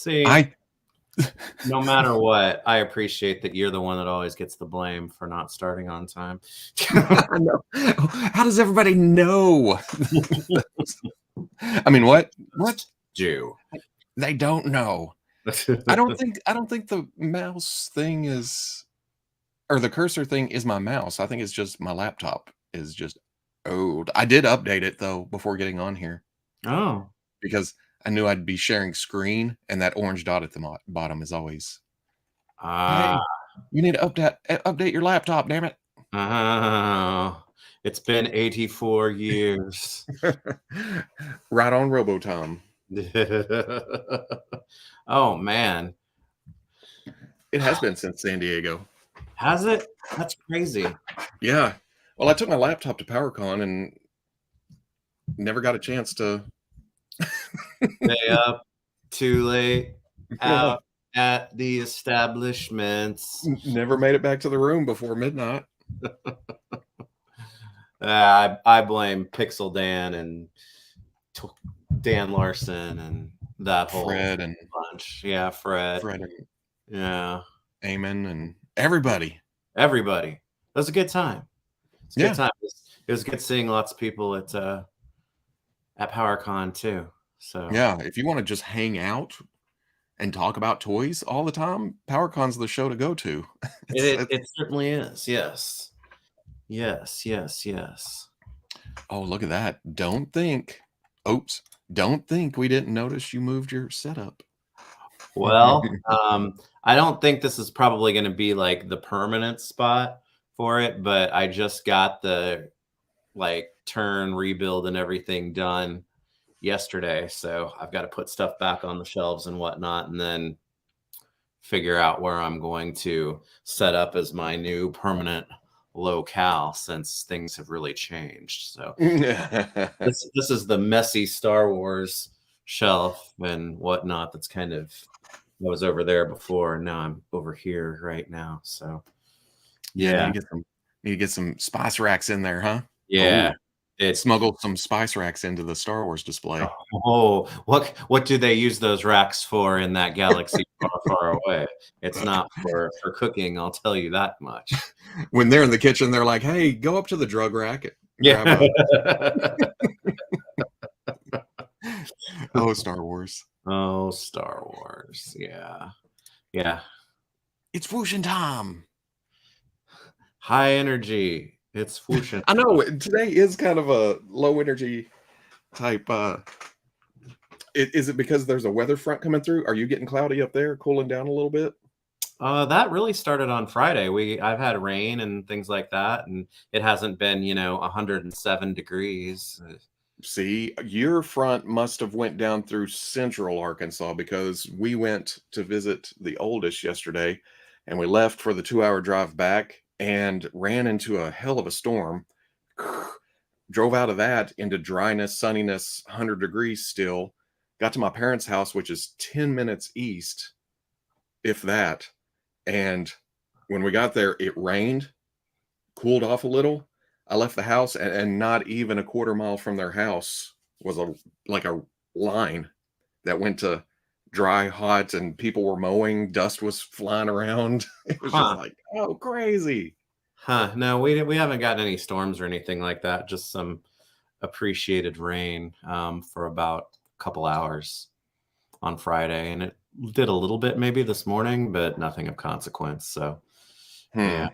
See, I no matter what, I appreciate that you're the one that always gets the blame for not starting on time. know. How does everybody know? I mean, what? Jew. They don't know. I don't think the mouse thing is, or the cursor thing is my mouse. I think it's just my laptop is just old. I did update it though before getting on here. Oh, because I knew I'd be sharing screen, and that orange dot at the bottom is always, hey, you need to update your laptop, damn it. It's been 84 years. Right on Robotom. Oh, man. It has been since San Diego. Has it? That's crazy. Yeah. Well, I took my laptop to PowerCon and never got a chance to Stay up too late out at the establishments. Never made it back to the room before midnight. I blame Pixel Dan and Dan Larson and that whole Fred and bunch. Yeah, Fred and yeah, Eamon and everybody. It was a good time. It's a Yeah. good time. It was good seeing lots of people at PowerCon too. So yeah, if you want to just hang out and talk about toys all the time, PowerCon's the show to go to. It certainly is. Yes. Oh, look at that. Don't think we didn't notice you moved your setup. Well, I don't think this is probably going to be like the permanent spot for it, but I just got the turn rebuild and everything done yesterday. So I've got to put stuff back on the shelves and whatnot, and then figure out where I'm going to set up as my new permanent locale, since things have really changed. So this is the messy Star Wars shelf and whatnot that's kind of, I was over there before, and now I'm over here right now. So yeah, need to get some spice racks in there, huh? Yeah. Smuggled some spice racks into the Star Wars display. Oh, what do they use those racks for in that galaxy far away? It's not for cooking, I'll tell you that much. When they're in the kitchen, they're like, hey, go up to the drug rack. Yeah. Oh, Star Wars. Oh, Star Wars. Yeah. Yeah. It's Fwooshin' time. High energy. It's Fwooshin'. I know today is kind of a low energy type. Is it because there's a weather front coming through? Are you getting cloudy up there, cooling down a little bit? That really started on Friday. I've had rain and things like that, and it hasn't been 107 degrees. See, your front must have went down through central Arkansas, because we went to visit the oldest yesterday, and we left for the 2-hour drive back and ran into a hell of a storm. Drove out of that into dryness, sunniness, 100 degrees still. Got to my parents' house, which is 10 minutes east, if that. And when we got there, it rained, cooled off a little. I left the house, and not even a quarter mile from their house was a line that went to dry, hot, and people were mowing. Dust was flying around. It was just like, oh, crazy. No, we haven't gotten any storms or anything like that. Just some appreciated rain for about a couple hours on Friday, and it did a little bit maybe this morning, but nothing of consequence. So yeah.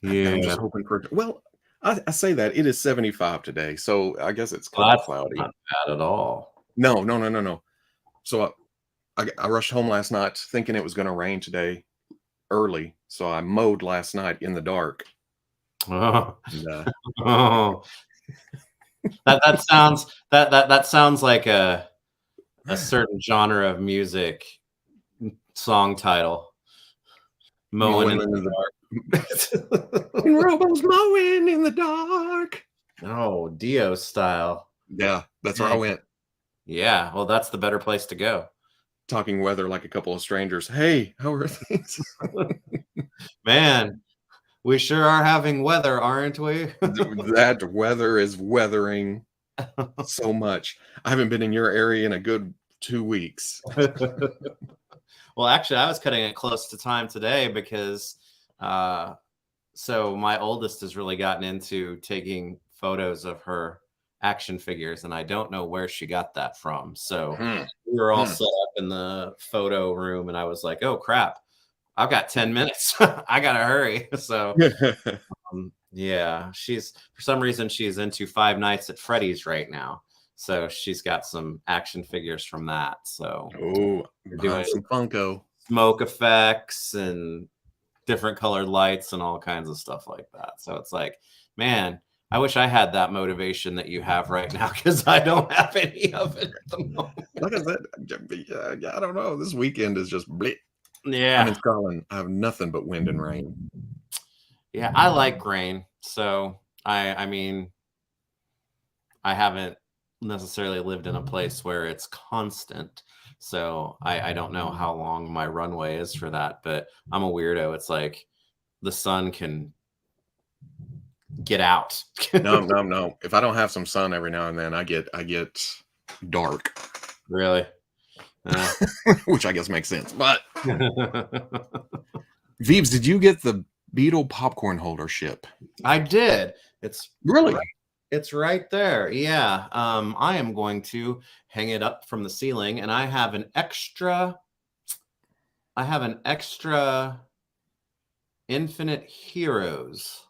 I'm just hoping for, well, I say that it is 75 today, so I guess it's kind of cloudy. Not bad at all. No. So I rushed home last night thinking it was going to rain today early, so I mowed last night in the dark. Oh. And, oh. that sounds like a certain genre of music song title. Mowing in the dark. And Robo's mowing in the dark. Oh, Dio style. Yeah, that's where I went. Yeah, well, that's the better place to go. Talking weather like a couple of strangers. Hey, how are things? Man, we sure are having weather, aren't we? That weather is weathering so much. I haven't been in your area in a good 2 weeks. Well, actually, I was cutting it close to time today because so my oldest has really gotten into taking photos of her action figures, and I don't know where she got that from. So we were all set up in the photo room, and I was like, oh, crap. I've got 10 minutes. I got to hurry. So yeah, for some reason, she's into Five Nights at Freddy's right now. So she's got some action figures from that. So we're doing some Funko smoke effects and different colored lights and all kinds of stuff like that. So it's like, man, I wish I had that motivation that you have right now because I don't have any of it at the moment. Like I said, I don't know. This weekend is just bleh. Yeah. I'm in Scotland. I have nothing but wind and rain. Yeah, I like rain. So I mean, I haven't necessarily lived in a place where it's constant. So I don't know how long my runway is for that, but I'm a weirdo. It's like the sun can get out. No. If I don't have some sun every now and then, I get dark. Really? Which I guess makes sense. But Veeves, did you get the Beetle popcorn holder ship? I did. It's really it's right there. Yeah. I am going to hang it up from the ceiling, and I have an extra Infinite Heroes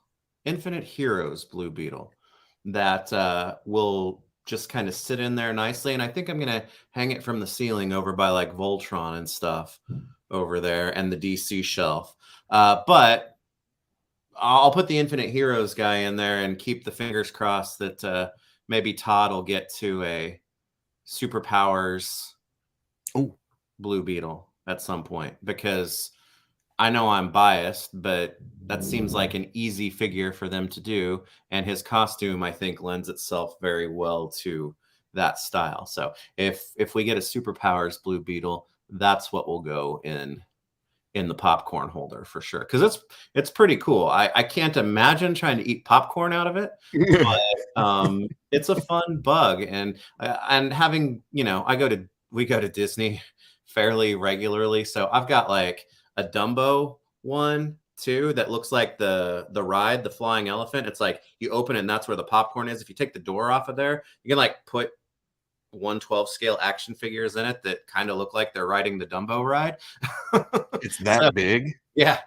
Blue Beetle that will just kind of sit in there nicely. And I think I'm going to hang it from the ceiling over by like Voltron and stuff over there and the DC shelf. But I'll put the Infinite Heroes guy in there and keep the fingers crossed that maybe Todd will get to a Superpowers Blue Beetle at some point, because I know I'm biased, but that seems like an easy figure for them to do. And his costume, I think, lends itself very well to that style. So if we get a Superpowers Blue Beetle, that's what will go in the popcorn holder for sure. Because it's pretty cool. I can't imagine trying to eat popcorn out of it, but it's a fun bug. And having, we go to Disney fairly regularly. So I've got like a Dumbo one too that looks like the ride, the flying elephant. It's like you open it and that's where the popcorn is. If you take the door off of there, you can like put 1/12 scale action figures in it that kind of look like they're riding the Dumbo ride. It's that big? Yeah.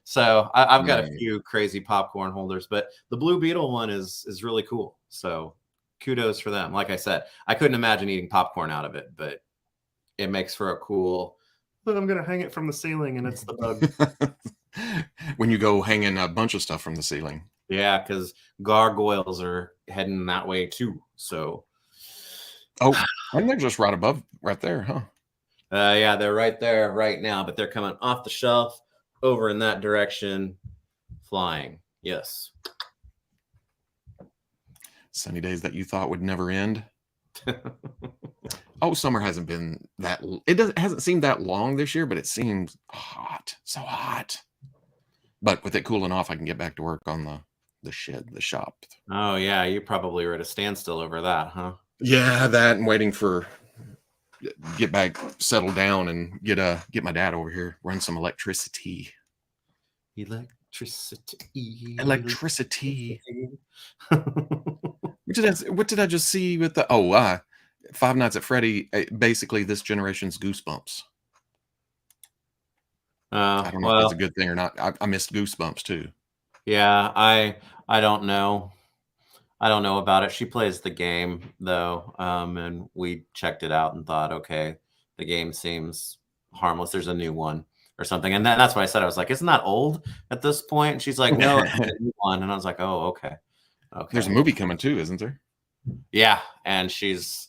So I've got a few crazy popcorn holders, but the Blue Beetle one is really cool. So kudos for them. Like I said, I couldn't imagine eating popcorn out of it, but it makes for a cool, I'm going to hang it from the ceiling and it's the bug. When you go hanging a bunch of stuff from the ceiling. Yeah, because gargoyles are heading that way too. So. And they're just right there, huh? Yeah, they're right there right now, but they're coming off the shelf over in that direction, flying. Yes. Sunny days that you thought would never end. Summer hasn't been that. It hasn't seemed that long this year, but it seems hot, so hot. But with it cooling off, I can get back to work on the shop. Oh yeah, you probably were at a standstill over that, huh? Yeah, that and waiting for get back, settle down, and get my dad over here, run some electricity. What did I just see with the Five Nights at Freddy? Basically, this generation's Goosebumps. I don't know if that's a good thing or not. I missed Goosebumps too. Yeah, I don't know. I don't know about it. She plays the game though, and we checked it out and thought, okay, the game seems harmless. There's a new one or something, and that's why I said, I was like, isn't that old at this point? And she's like, no, it's a new one, and I was like, oh, okay. There's a movie coming too, isn't there? Yeah, and she's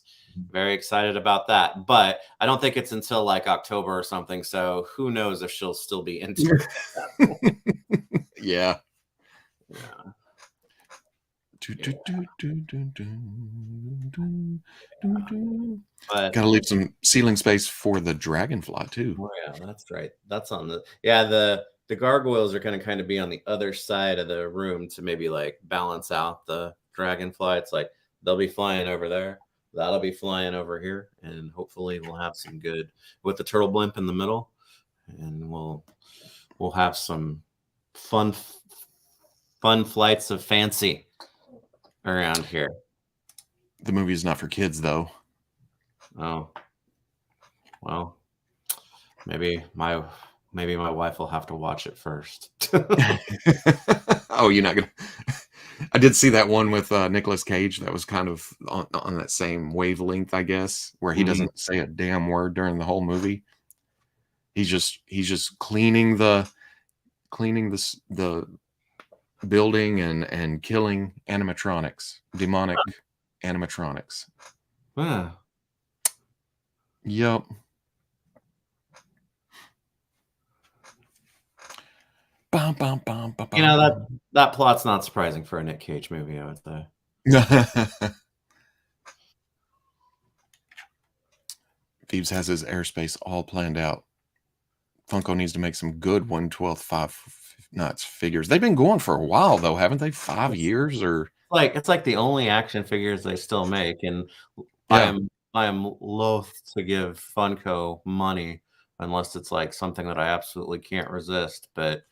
very excited about that, but I don't think it's until like October or something. So who knows if she'll still be into it. Yeah. But gotta leave some ceiling space for the dragonfly too. Oh yeah, that's right. That's on the gargoyles are going to kind of be on the other side of the room to maybe like balance out the dragonfly. It's like they'll be flying over there. that'll be flying over here, and hopefully we'll have some good with the turtle blimp in the middle, and we'll have some fun flights of fancy around here. The movie is not for kids, though. Oh, well, maybe my wife will have to watch it first. Oh, you're not gonna. I did see that one with Nicolas Cage that was kind of on that same wavelength, I guess, where he doesn't say a damn word during the whole movie. He's just cleaning the building and killing animatronics, demonic animatronics. Yeah. Yep. Bum, bum, bum, bum, You know, that plot's not surprising for a Nick Cage movie, I would say. Phoebes has his airspace all planned out. Funko needs to make some good 1/12 5 nuts figures. They've been going for a while, though, haven't they? 5 years or It's like the only action figures they still make, and yeah. I am loath to give Funko money unless it's like something that I absolutely can't resist. But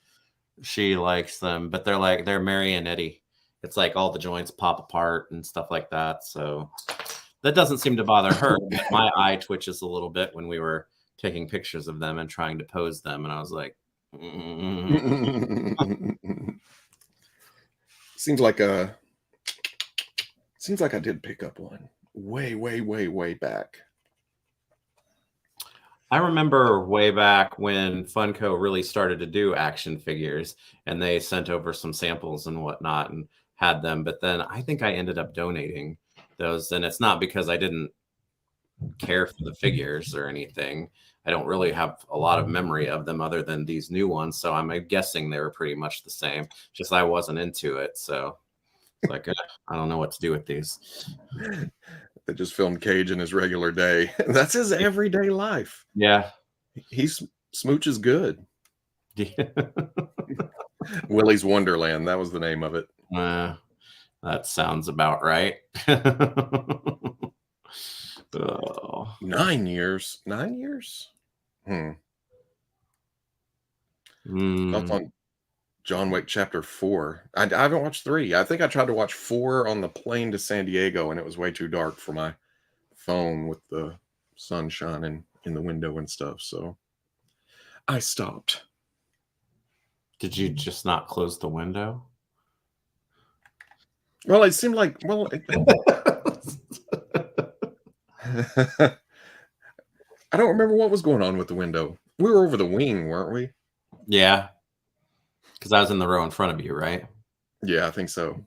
she likes them, but they're marionette. It's like all the joints pop apart and stuff like that. So that doesn't seem to bother her. But my eye twitches a little bit when we were taking pictures of them and trying to pose them, and I was like, Seems like I did pick up one way back. I remember way back when Funko really started to do action figures, and they sent over some samples and whatnot and had them. But then I think I ended up donating those, and it's not because I didn't care for the figures or anything. I don't really have a lot of memory of them other than these new ones, so I'm guessing they were pretty much the same. Just I wasn't into it, so it's like I don't know what to do with these. They just filmed Cage in his regular day. That's his everyday life. Yeah. He's Smooch is good. Willy's Wonderland. That was the name of it. That sounds about right. Oh. 9 years. 9 years? Thoughts on John Wick Chapter 4? I haven't watched 3. I think I tried to watch 4 on the plane to San Diego, and it was way too dark for my phone with the sun shining in the window and stuff. So I stopped. Did you just not close the window? Well, it seemed like I don't remember what was going on with the window. We were over the wing, weren't we? Yeah. Because I was in the row in front of you, right? Yeah, I think so.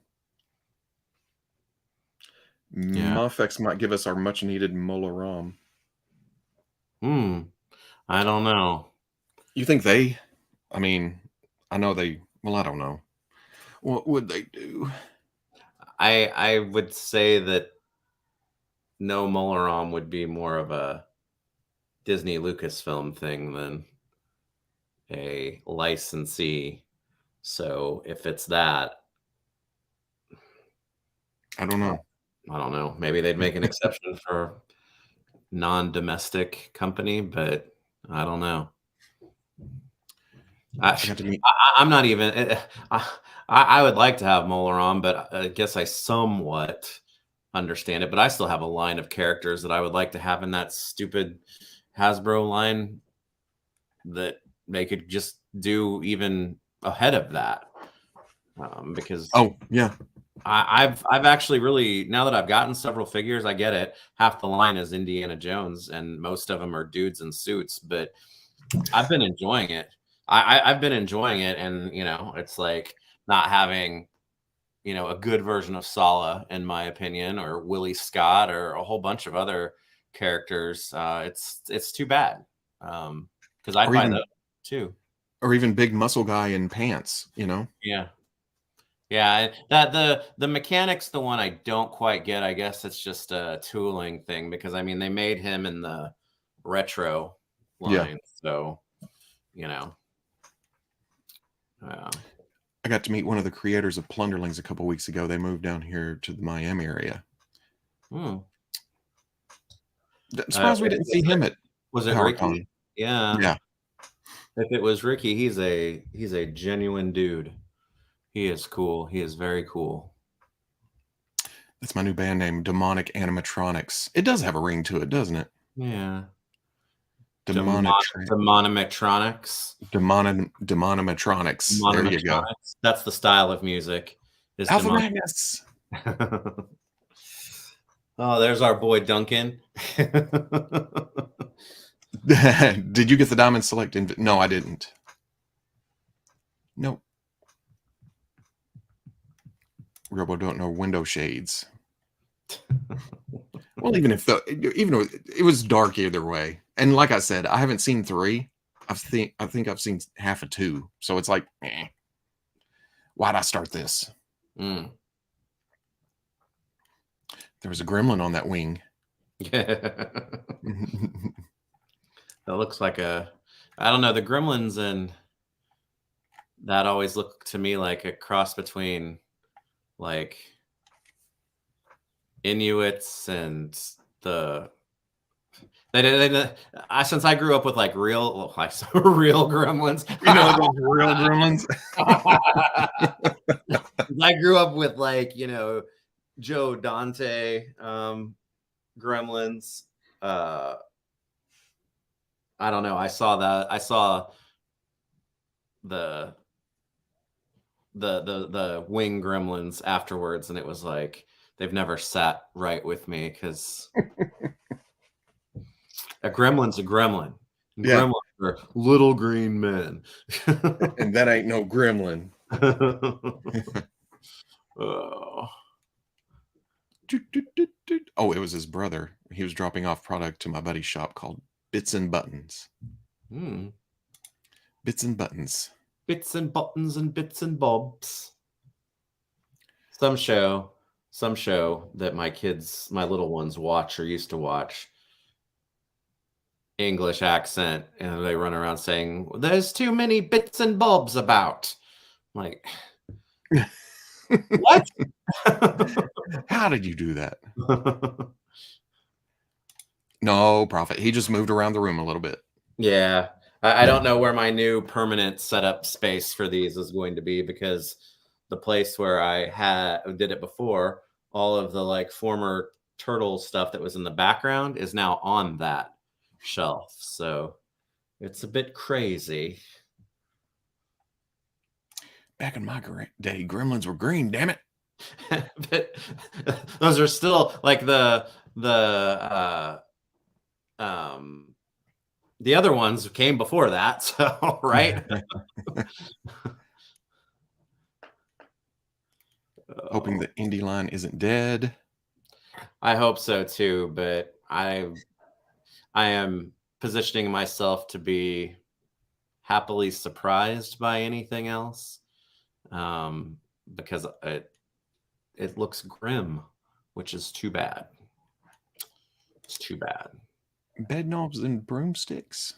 Yeah. Mofex might give us our much needed Mola ROM. I don't know. You think they? I mean, I know they. Well, I don't know. What would they do? I would say that no Molaram would be more of a Disney Lucasfilm thing than a licensee. So if it's that, I don't know. I don't know. Maybe they'd make an exception for non-domestic company, but I don't know. I'm not even. I would like to have Molaram, but I guess I somewhat understand it. But I still have a line of characters that I would like to have in that stupid Hasbro line that they could just do even ahead of that. Because I've actually really, now that I've gotten several figures, I get it. Half the line is Indiana Jones, and most of them are dudes in suits. But I've been enjoying it. I've been enjoying it, and it's like not having a good version of Sala, in my opinion, or Willie Scott, or a whole bunch of other characters. It's too bad because I'd buy those too, or even big muscle guy in pants. Yeah. That the mechanics, the one I don't quite get. I guess it's just a tooling thing because they made him in the retro line, so I got to meet one of the creators of Plunderlings a couple weeks ago. They moved down here to the Miami area. I'm surprised we didn't see him at Was it PowerCon. Ricky? Yeah. Yeah. If it was Ricky, he's a genuine dude. He is cool. He is very cool. That's my new band name, Demonic Animatronics. It does have a ring to it, doesn't it? Yeah. Demonitronics. Demonimatronics. There you go. That's the style of music. Alpha Magnus. Oh, there's our boy Duncan. Did you get the Diamond Select? No, I didn't. Nope. Robo don't know window shades. Well, even though it was dark either way, and like I said, I haven't seen 3. I think I've seen half of 2, so it's like, why'd I start this? Mm. There was a gremlin on that wing. That looks like I don't know, the Gremlins, and that always looked to me like a cross between like Inuits and since I grew up with like real gremlins. You know those real gremlins? I grew up with like, Joe Dante gremlins. I don't know. I saw the wing gremlins afterwards, and it was like they've never sat right with me, because a gremlin's a gremlin. Yeah. Gremlins are little green men. And that ain't no gremlin. Oh. Oh, it was his brother. He was dropping off product to my buddy's shop called Bits and Buttons. Bits and Buttons. Bits and buttons and bits and bobs. Some show that my little ones watch or used to watch, English accent, and they run around saying, "There's too many bits and bobs about." I'm like, what? How did you do that? No, Prophet. He just moved around the room a little bit. Yeah. I don't know where my new permanent setup space for these is going to be, because the place where I did it before, all of the like former turtle stuff that was in the background is now on that shelf. So it's a bit crazy. Back in my day, gremlins were green, damn it. But those are still like the other ones came before that, so right. Hoping the indie line isn't dead. I hope so too, but I am positioning myself to be happily surprised by anything else, because it looks grim, which is too bad. It's too bad. Bed knobs and broomsticks.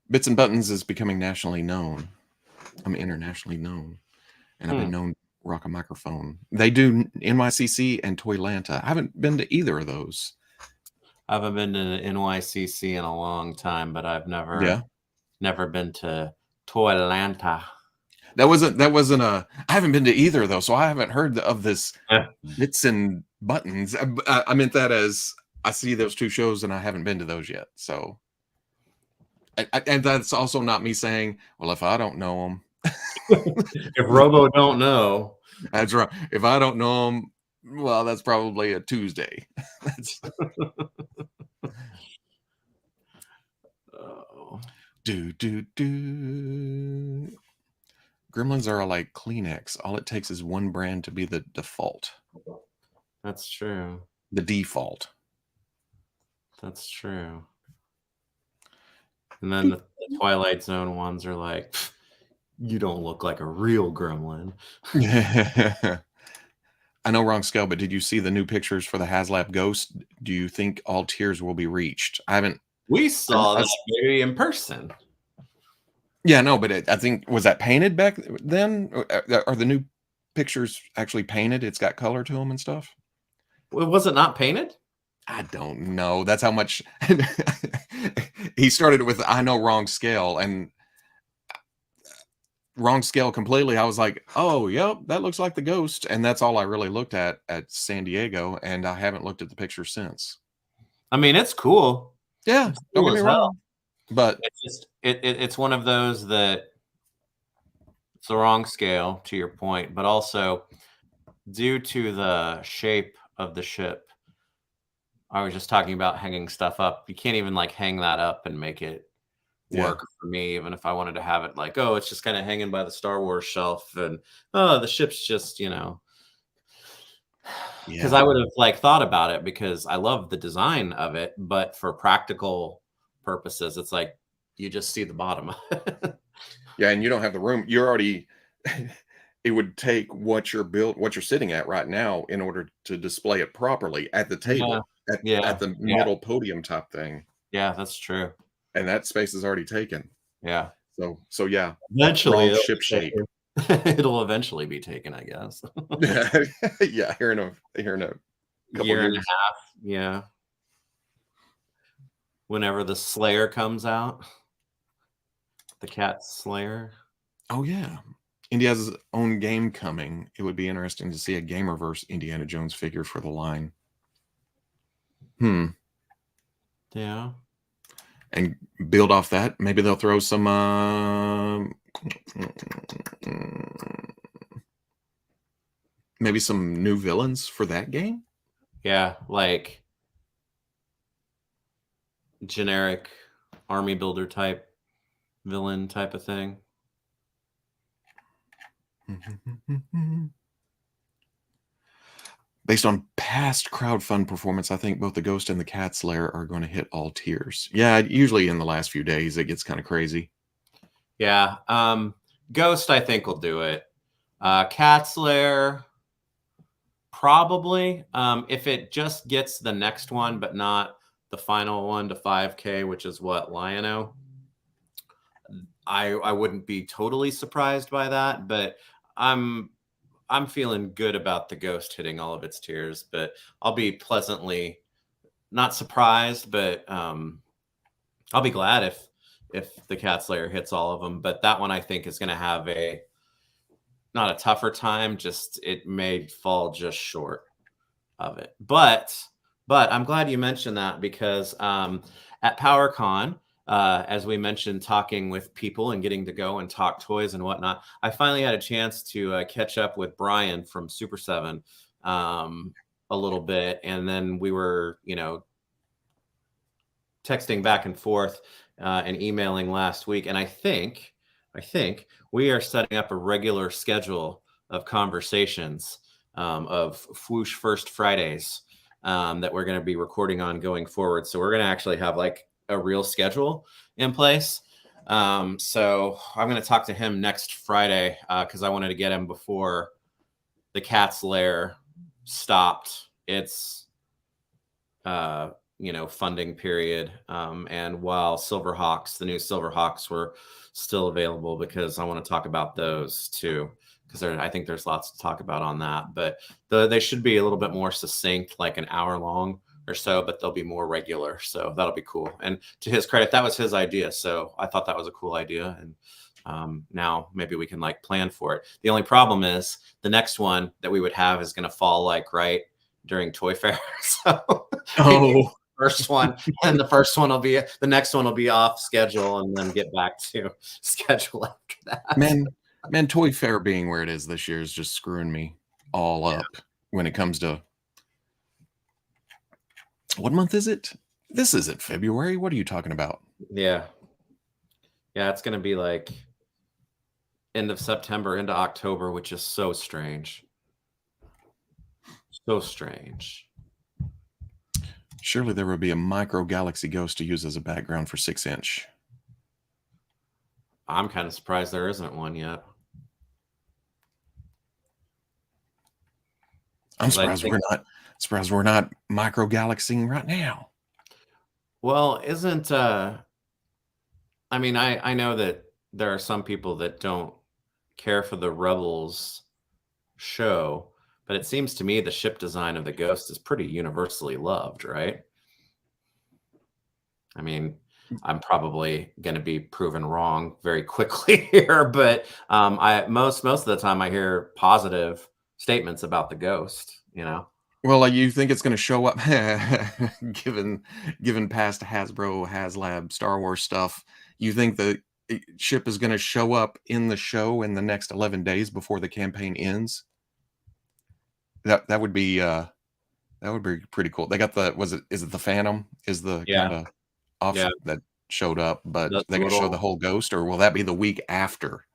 Bits and Buttons is becoming nationally known. I'm internationally known, and I've been known to rock a microphone. They do NYCC and Toylanta. I haven't been to either of those. I haven't been to NYCC in a long time, but I've never been to Toylanta. That wasn't I haven't been to either though, so I haven't heard of this Bits and Buttons. I meant that as I see those 2 shows and I haven't been to those yet. So, and that's also not me saying, well, if I don't know them, if Robo don't know, that's right. If I don't know them, well, that's probably a Tuesday. Gremlins are like Kleenex. All it takes is one brand to be the default. That's true. The default. That's true. And then the Twilight Zone ones are like, you don't look like a real gremlin. I know, wrong scale, but did you see the new pictures for the Haslab Ghost? Do you think all tiers will be reached? I haven't. We saw that maybe in person. Yeah, no, but I think, was that painted back then? Are the new pictures actually painted? It's got color to them and stuff? Was it not painted? I don't know. That's how much he started with I know wrong scale and wrong scale completely. I was like, oh, yep, that looks like the ghost. And that's all I really looked at San Diego. And I haven't looked at the picture since. I mean, it's cool. Yeah, It's don't cool get me as hell. wrong. But It's just it's one of those that it's the wrong scale, to your point, but also due to the shape of the ship. I was just talking about hanging stuff up. You can't even like hang that up and make it yeah, work for me, even if I wanted to have it like, oh, it's just kind of hanging by the Star Wars shelf, and oh, the ship's just, because yeah. I would have like thought about it because I love the design of it, but for practical purposes, it's like you just see the bottom. Yeah, and you don't have the room. You're already it would take what you're built, what you're sitting at right now in order to display it properly at the Yeah, table, at yeah, the yeah, middle podium type thing. yeah. That's true. And that space is already taken. Yeah, So yeah, eventually wrong ship shape. it'll eventually be taken, I guess. Yeah, here in a couple Year and a years. half. Yeah, whenever the Slayer comes out, the Cat Slayer. Oh yeah. India has its own game coming. It would be interesting to see a Gamerverse Indiana Jones figure for the line. Hmm. Yeah. And build off that. Maybe they'll throw some maybe some new villains for that game. Yeah, like generic army builder type villain type of thing. Based on past crowdfund performance, I think both the Ghost and the Cat Slayer are going to hit all tiers. Yeah, usually in the last few days it gets kind of crazy. Yeah. Ghost, I think, will do it. Cat Slayer, probably. If it just gets the next one, but not the final one to 5K, which is what Lion-O, I wouldn't be totally surprised by that, but I'm feeling good about the Ghost hitting all of its tiers, but I'll be pleasantly not surprised, but I'll be glad if the Cat Slayer hits all of them. But that one I think is going to have a not a tougher time, just it may fall just short of it. But I'm glad you mentioned that because at PowerCon, as we mentioned, talking with people and getting to go and talk toys and whatnot, I finally had a chance to catch up with Brian from Super 7 a little bit. And then we were, texting back and forth and emailing last week. And I think we are setting up a regular schedule of conversations of Fwoosh First Fridays that we're going to be recording on going forward. So we're going to actually have like a real schedule in place. So I'm going to talk to him next Friday because I wanted to get him before the Cat's Lair stopped its funding period. And while Silverhawks, the new Silverhawks were still available, because I want to talk about those too, because I think there's lots to talk about on that. But they should be a little bit more succinct, like an hour long or so, but they'll be more regular. So that'll be cool. And to his credit, that was his idea. So I thought that was a cool idea. And now maybe we can like plan for it. The only problem is the next one that we would have is going to fall like right during Toy Fair. So Oh, first one, and the next one will be off schedule, and then get back to schedule after that. man, Toy Fair being where it is this year is just screwing me all up when it comes to what month is it? This isn't February. What are you talking about? Yeah, it's gonna be like end of September into October, which is so strange. So strange. Surely there would be a micro galaxy ghost to use as a background for 6-inch. I'm kind of surprised there isn't one yet. I'm surprised we're not micro galaxying right now. Well, isn't I mean, I know that there are some people that don't care for the Rebels show, But it seems to me the ship design of the Ghost is pretty universally loved, right? I mean, I'm probably going to be proven wrong very quickly here, but most of the time I hear positive statements about the Ghost. You know? Well, like, you think it's going to show up, given past Hasbro, Haslab, Star Wars stuff, you think the ship is going to show up in the show in the next 11 days before the campaign ends? That would be pretty cool. They got is it the Phantom is the Yeah, kind of off yeah. that showed up, but The they're going to show the little whole Ghost, or will that be the week after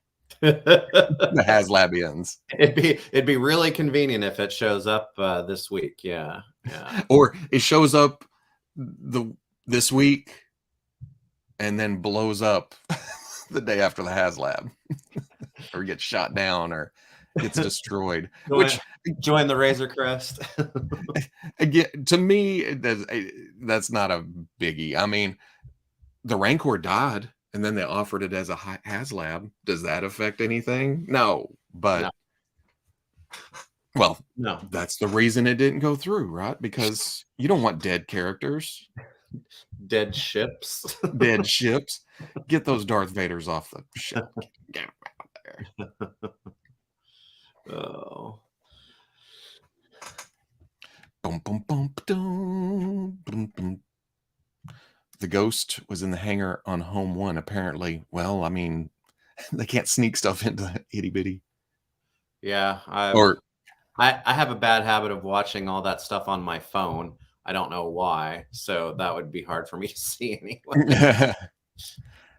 the Haslab ends? it'd be really convenient if it shows up this week. Yeah, yeah. Or it shows up the this week and then blows up the day after the Haslab, or gets shot down, or gets destroyed. Join, Which, join the Razor Crest. again, to me, that's not a biggie. I mean, the Rancor died, and then they offered it as a Haslab. Does that affect anything? No, No, but well, no. that's the reason it didn't go through, right? Because you don't want dead characters, Dead ships. dead ships. Get those Darth Vaders off the ship. Get 'em out there. Oh. Boom, boom, boom, boom, boom, boom. The Ghost was in the hangar on Home One, apparently. Well, I mean, they can't sneak stuff into itty bitty. Yeah, Or I have a bad habit of watching all that stuff on my phone. I don't know why, so that would be hard for me to see anyway.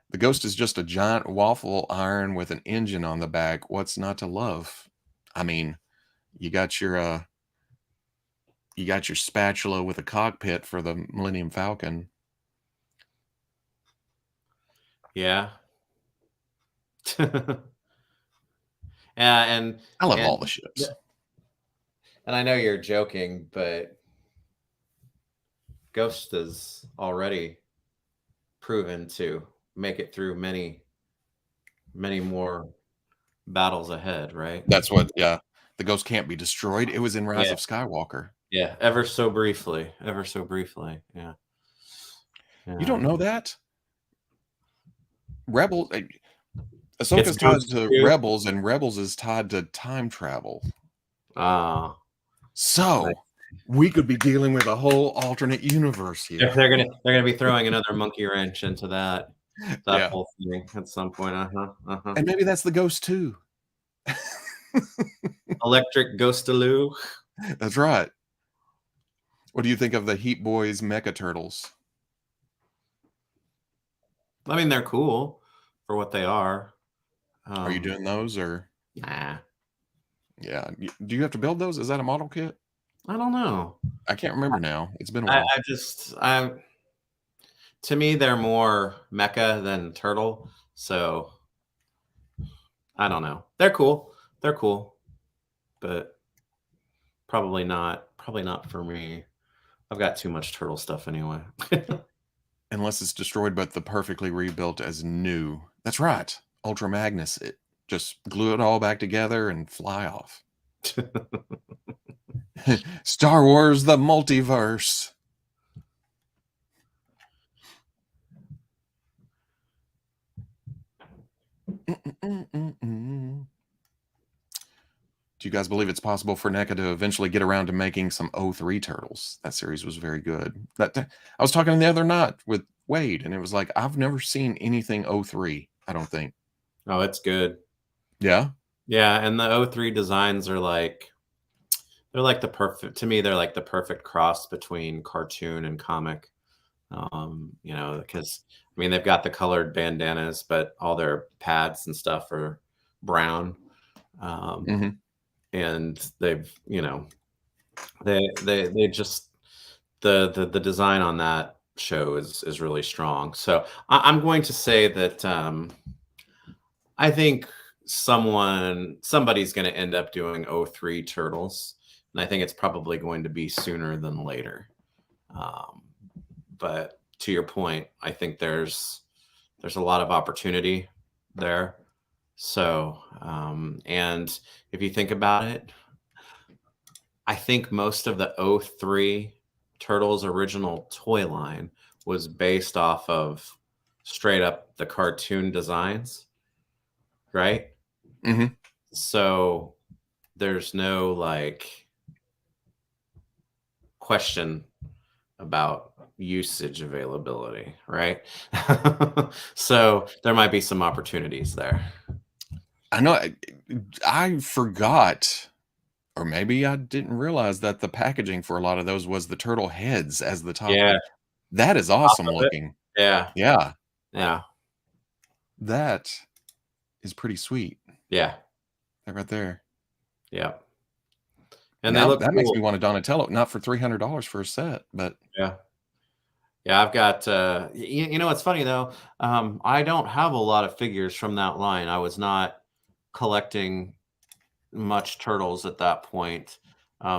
the Ghost is just a giant waffle iron with an engine on the back. What's not to love? I mean, you got your spatula with a cockpit for the Millennium Falcon. Yeah. Yeah, I love and all the ships. and I know you're joking, but Ghost is already proven to make it through many, many more battles ahead, right? That's what, yeah. The Ghost can't be destroyed. It was in Rise Yeah, of Skywalker. yeah. Ever so briefly. Ever so briefly. Yeah. You Yeah. don't know that? Rebel It's Ahsoka's tied Ghost to 2. Rebels, and Rebels is tied to time travel. Ah, So we could be dealing with a whole alternate universe here. they're gonna be throwing another monkey wrench into that Yeah. whole thing at some point. Uh-huh. And maybe that's the Ghost too. Electric Ghostaloo. That's right. What do you think of the Heat Boys Mecha Turtles? I mean, they're cool for what they are. Are you doing those, or Nah, yeah? Do you have to build those? Is that a model kit? I don't know. I can't remember now. It's been a I, while. I just, I to me, they're more mecha than turtle. So I don't know. They're cool. They're cool, but probably not for me. I've got too much turtle stuff anyway. Unless it's destroyed, but the perfectly rebuilt as new. That's right. Ultra Magnus. It just glue it all back together and fly off. Star Wars: The Multiverse. Do you guys believe it's possible for NECA to eventually get around to making some O3 turtles? That series was very good. I was talking the other night with Wade, and it was like, I've never seen anything O3, I don't think. Oh, it's good. Yeah? Yeah, and the O3 designs are like they're like the perfect to me. They're like the perfect cross between cartoon and comic. Because I mean they've got the colored bandanas, but all their pads and stuff are brown. Mm-hmm. And they've they just the design on that show is really strong. So I'm going to say that I think somebody's going to end up doing O3 Turtles, and I think it's probably going to be sooner than later. But to your point, I think there's a lot of opportunity there. So and if you think about it, I think most of the '03 Turtles original toy line was based off of straight up the cartoon designs, right? Mm-hmm. So there's no like question about usage availability, right? So there might be some opportunities there. I know. I forgot, or maybe I didn't realize that the packaging for a lot of those was the turtle heads as the top of Yeah, it. That is top awesome of it. looking. Yeah, Yeah, yeah, that is pretty sweet. yeah, That right there. yeah. And they Now look that makes cool. me want a Donatello, not for $300 for a set, but Yeah. Yeah, I've got you know, it's funny though. I don't have a lot of figures from that line. I was not collecting much turtles at that point,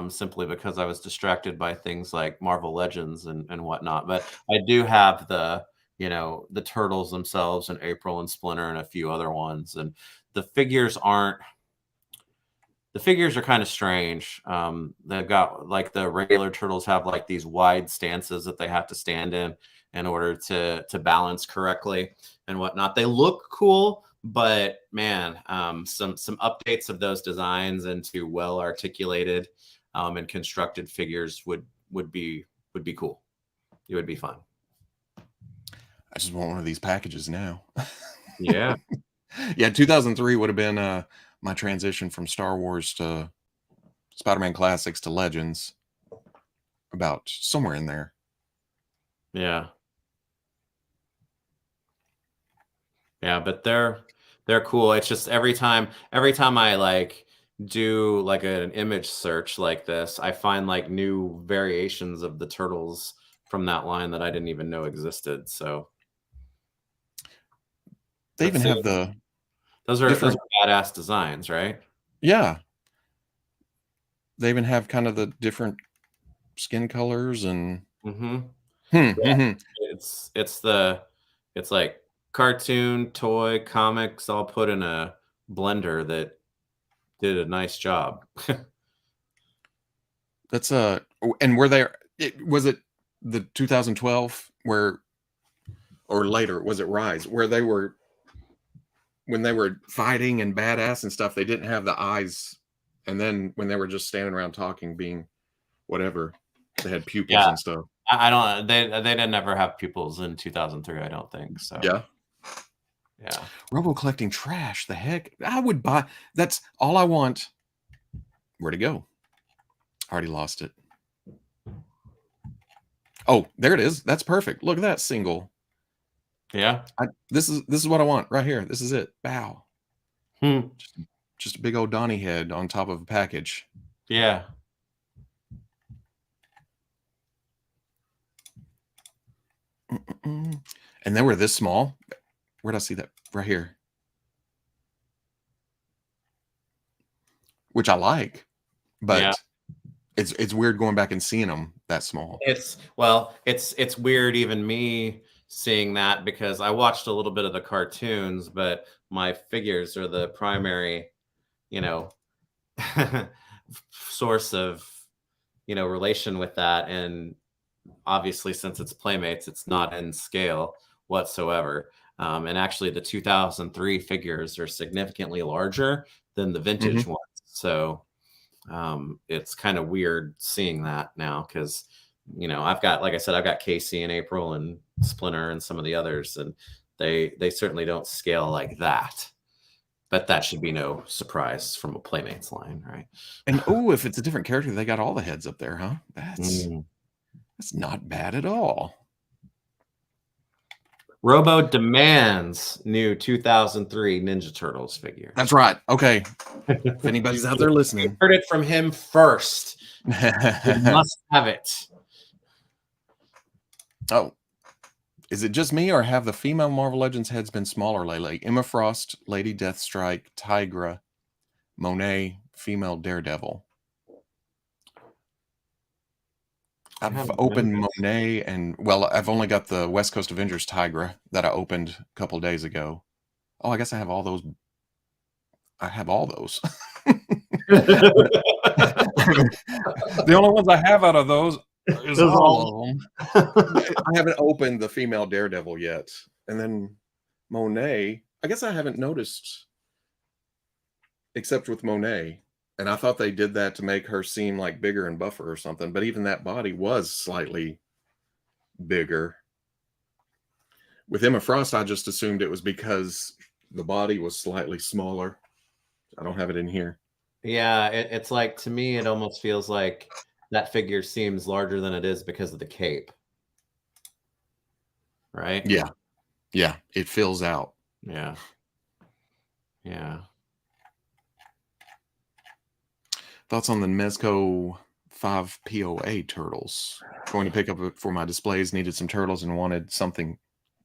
simply because I was distracted by things like Marvel Legends and whatnot. But I do have the turtles themselves and April and Splinter and a few other ones. And the figures aren't the figures are kind of strange. They've got like the regular turtles have like these wide stances that they have to stand in order to balance correctly and whatnot. They look cool, but man, some updates of those designs into well articulated and constructed figures would be cool. It would be fun. I just want one of these packages now. Yeah, Yeah, 2003 would have been my transition from Star Wars to Spider-Man Classics to Legends, about somewhere in there. yeah. Yeah, but they're cool. It's just every time I like do like an image search like this, I find like new variations of the turtles from that line that I didn't even know existed. So They let's even see. have the Those different, are badass designs, right? yeah, they even have kind of the different skin colors and Mm-hmm. Yeah. hmm. It's like cartoon, toy, comics all put in a blender that did a nice job. That's and were there, was it the 2012 where, or later, was it Rise, where they were, when they were fighting and badass and stuff, they didn't have the eyes, and then when they were just standing around talking, being whatever, they had pupils Yeah. and stuff. I don't. They didn't ever have pupils in 2003. I don't think so. Yeah. Yeah. Robo collecting trash. The heck? I would buy. That's all I want. Where'd it go? Already lost it. Oh, there it is. That's perfect. Look at that single. Yeah. This is what I want right here. This is it. Bow. Hmm. Just a big old Donnie head on top of a package. Yeah. Mm-mm-mm. And they were this small. Where'd I see that? Right here. Which I like, Yeah. but it's weird going back and seeing them that small. It's weird even me seeing that because I watched a little bit of the cartoons, but my figures are the primary, you know, source of, relation with that. And obviously, since it's Playmates, it's not in scale whatsoever. And actually, the 2003 figures are significantly larger than the vintage Hmm. ones. So it's kind of weird seeing that now because, I've got, like I said, I've got Casey and April and Splinter and some of the others, and they certainly don't scale like that. But that should be no surprise from a Playmates line, right? And oh, if it's a different character, they got all the heads up there, huh? Mm. That's not bad at all. Robo demands new 2003 Ninja Turtles figure. That's right. Okay. If anybody's out there listening. Heard it from him first. You must have it. Oh, is it just me or have the female Marvel Legends heads been smaller lately? Emma Frost, Lady Deathstrike, Tigra, Monet, female Daredevil. I've opened Monet and, well, I've only got the West Coast Avengers Tigra that I opened a couple days ago. Oh, I guess I have all those. I have all those. The only ones I have out of those is all of them. I haven't opened the female Daredevil yet. And then Monet, I guess I haven't noticed, except with Monet. And I thought they did that to make her seem like bigger and buffer or something. But even that body was slightly bigger. With Emma Frost, I just assumed it was because the body was slightly smaller. I don't have it in here. Yeah, it's like, to me, it almost feels like that figure seems larger than it is because of the cape. Right? Yeah. Yeah. It fills out. Yeah. Yeah. Thoughts on the Mezco 5 POA turtles? Going to pick up for my displays, needed some turtles and wanted something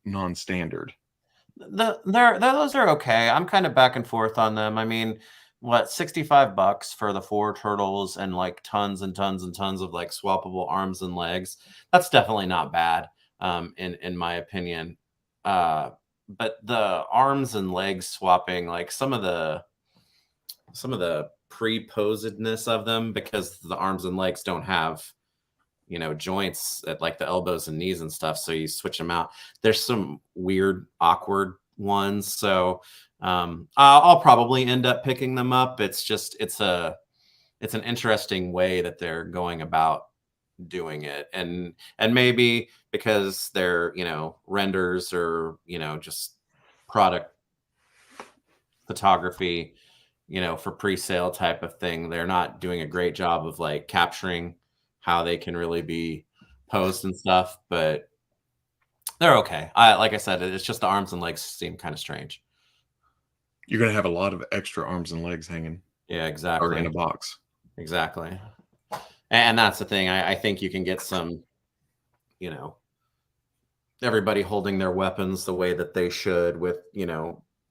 non-standard. Those are okay. I'm kind of back and forth on them. I mean, what, $65 for the 4 turtles and like tons and tons and tons of like swappable arms and legs. That's definitely not bad, in my opinion. But the arms and legs swapping, like some of the pre-posedness of them, because the arms and legs don't have, joints at like the elbows and knees and stuff, so you switch them out. There's some weird, awkward ones, so I'll probably end up picking them up. It's just it's an interesting way that they're going about doing it, and maybe because they're renders or just product photography, for pre-sale type of thing, they're not doing a great job of like capturing how they can really be posed and stuff, but they're okay. Like I said, it's just the arms and legs seem kind of strange. You're going to have a lot of extra arms and legs hanging. Yeah, exactly. Or in a box. Exactly. And that's the thing. I think you can get some, everybody holding their weapons the way that they should, with,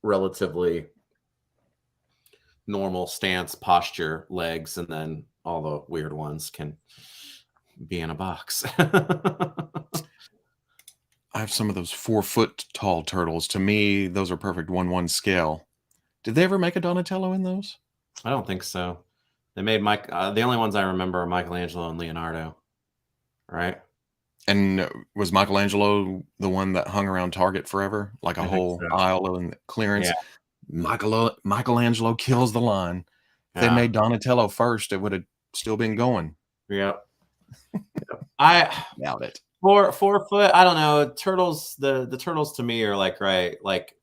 relatively normal stance, posture, legs, and then all the weird ones can be in a box. I have some of those 4-foot tall turtles. To me, those are perfect 1/1 scale. Did they ever make a Donatello in those? I don't think so. They made the only ones I remember are Michelangelo and Leonardo, right? And was Michelangelo the one that hung around Target forever, like a whole aisle in clearance? Yeah. Michelangelo kills the line. If they made Donatello first, it would have still been going. Yep. I doubt it. 4 foot. I don't know. Turtles. The turtles to me are like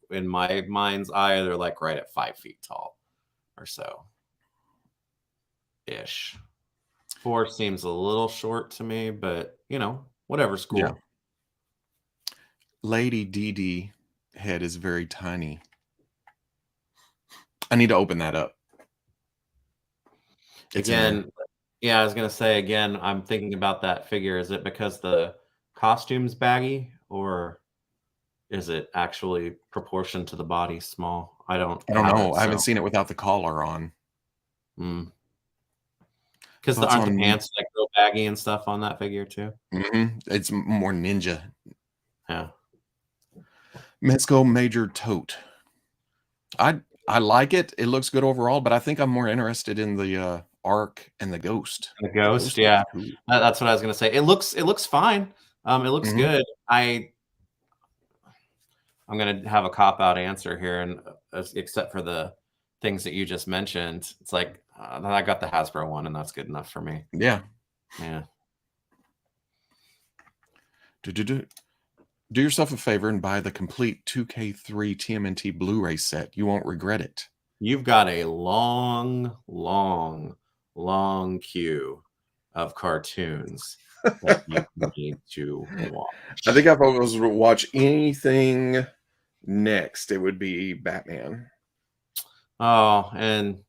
in my mind's eye, they're like right at 5 feet tall, or so. Ish. 4 seems a little short to me, but whatever's cool. Yeah. Lady Dee head is very tiny. I need to open that up. Again, yeah, I was gonna say again, I'm thinking about that figure. Is it because the costume's baggy, or is it actually proportioned to the body small? I don't know. I haven't seen it without the collar on. Because aren't the pants like real baggy and stuff on that figure too? It's more ninja. Yeah. Mezco Major Tote. I like it. It looks good overall, but I think I'm more interested in the Ark and the Ghost. The Ghost, yeah. That's what I was gonna say. It looks fine. It looks good. I'm gonna have a cop-out answer here, and except for the things that you just mentioned, it's like I got the Hasbro one, and that's good enough for me. Yeah. Do yourself a favor and buy the complete 2K3 TMNT Blu-ray set. You won't regret it. You've got a long, long, long queue of cartoons that you need to watch. I think if I was to watch anything next, it would be Batman. Oh, and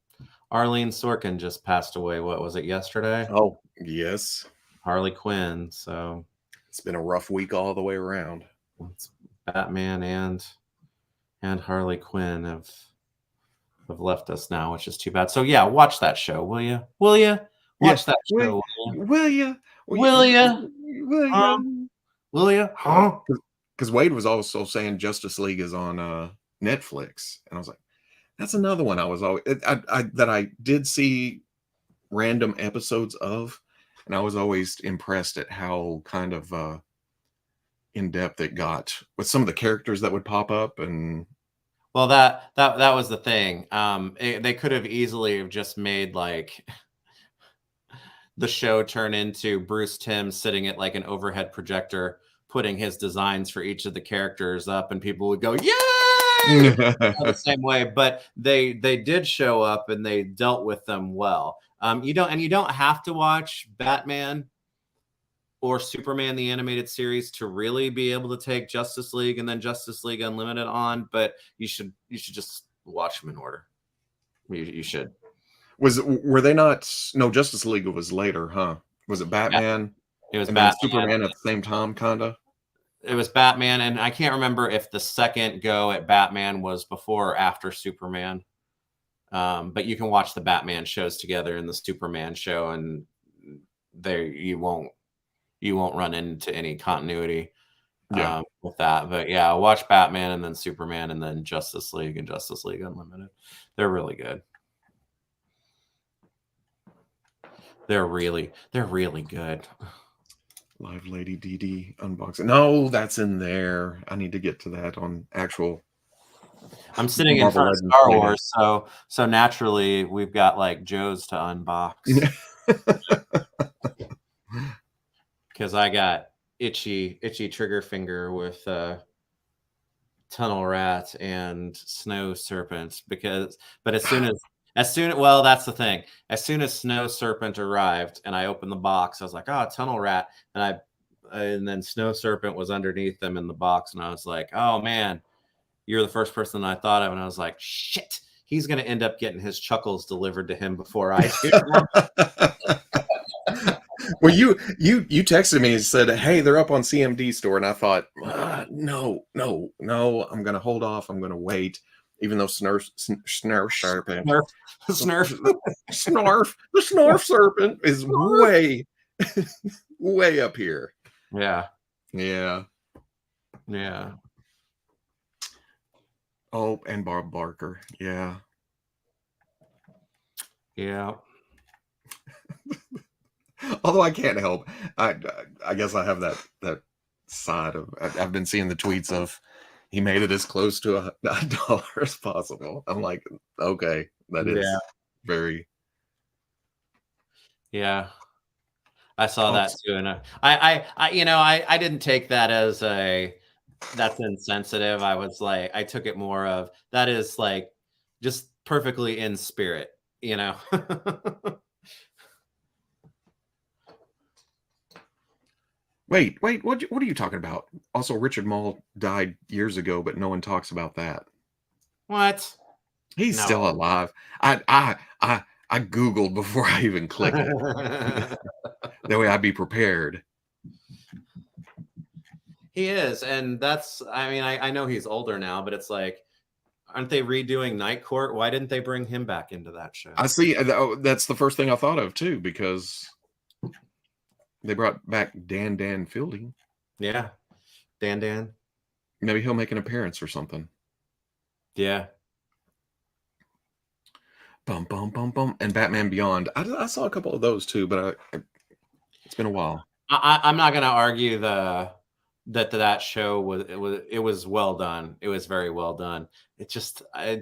Arlene Sorkin just passed away. What was it, yesterday? Oh, yes. Harley Quinn. So it's been a rough week all the way around. It's Batman and Harley Quinn have left us now, which is too bad. So yeah, watch that show, will you? Will you watch that show? Will you? Will you? Will you? Huh? Because Wade was also saying Justice League is on Netflix, and I was like, that's another one I was always that I did see random episodes of, and I was always impressed at how kind of in depth it got with some of the characters that would pop up. And well, that was the thing. They could have easily have just made like the show turn into Bruce Timm sitting at like an overhead projector, putting his designs for each of the characters up, and people would go, "Yay!" The same way. But they did show up and they dealt with them well. You don't have to watch Batman or Superman the animated series to really be able to take Justice League and then Justice League Unlimited on, but you should just watch them in order. You should. Were they not? No, Justice League was later, huh? Was it Batman? It was and Batman. then Superman at the same time, kinda? It was Batman, and I can't remember if the second go at Batman was before or after Superman. But you can watch the Batman shows together in the Superman show, and there you won't run into any continuity with that. But yeah, watch Batman and then Superman and then Justice League and Justice League Unlimited. They're really good. They're really good. Live Lady DD unboxing. No, that's in there. I need to get to that on actual. I'm sitting in front of Star Wars, so naturally we've got like Joe's to unbox. Because I got itchy trigger finger with Tunnel Rat and Snow Serpent. But as soon well, that's the thing. As soon as Snow Serpent arrived and I opened the box, I was like, oh, Tunnel Rat, and then Snow Serpent was underneath them in the box, and I was like, oh man, you're the first person I thought of, and I was like, shit, he's gonna end up getting his chuckles delivered to him before I do. Well, you texted me and said, hey, they're up on CMD store, and I thought, no, I'm gonna hold off, I'm gonna wait, even though Snarf Serpent, the Snarf Serpent is way up here. Yeah. Oh, and Bob Barker. Yeah. Although I can't help, I guess I have that side of, I've been seeing the tweets of he made it as close to $1 as possible. I'm like, okay, that is very. Yeah, I saw that too, and I didn't take that as that's insensitive. I was like, I took it more of that is like just perfectly in spirit, Wait, what are you talking about? Also, Richard Mall died years ago, but no one talks about that. What? He's still alive. I Googled before I even click it. That way I'd be prepared. He is, and that's, I mean, I know he's older now, but it's like, aren't they redoing Night Court? Why didn't they bring him back into that show? I see. That's the first thing I thought of too, because they brought back Dan Fielding. Yeah, Dan. Maybe he'll make an appearance or something. Yeah. Bum, and Batman Beyond. I saw a couple of those too, but it's been a while. I'm not going to argue that show was well done. It was very well done. It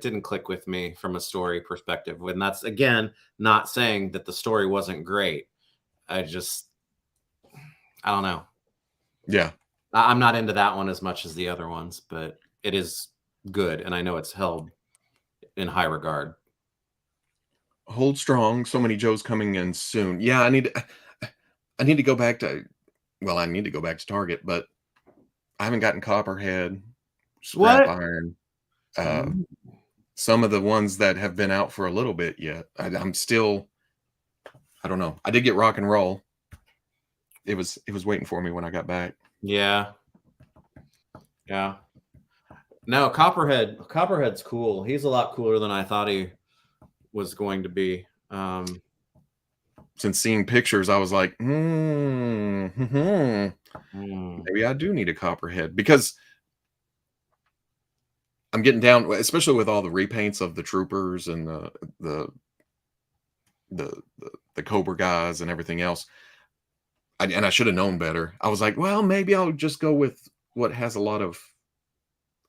didn't click with me from a story perspective. And that's, again, not saying that the story wasn't great. I don't know. Yeah. I'm not into that one as much as the other ones, but it is good. And I know it's held in high regard. Hold strong. So many Joes coming in soon. Yeah, I need to go back to, well, I need to go back to Target, but I haven't gotten Copperhead, Scrap Iron, some of the ones that have been out for a little bit yet. I'm still, I don't know. I did get Rock and Roll. It was waiting for me when I got back. Yeah. No, Copperhead's cool. He's a lot cooler than I thought he was going to be. Since seeing pictures, I was like, maybe I do need a Copperhead, because I'm getting down, especially with all the repaints of the troopers and the the Cobra guys and everything else. And I should have known better. I was like, well, maybe I'll just go with what has a lot of,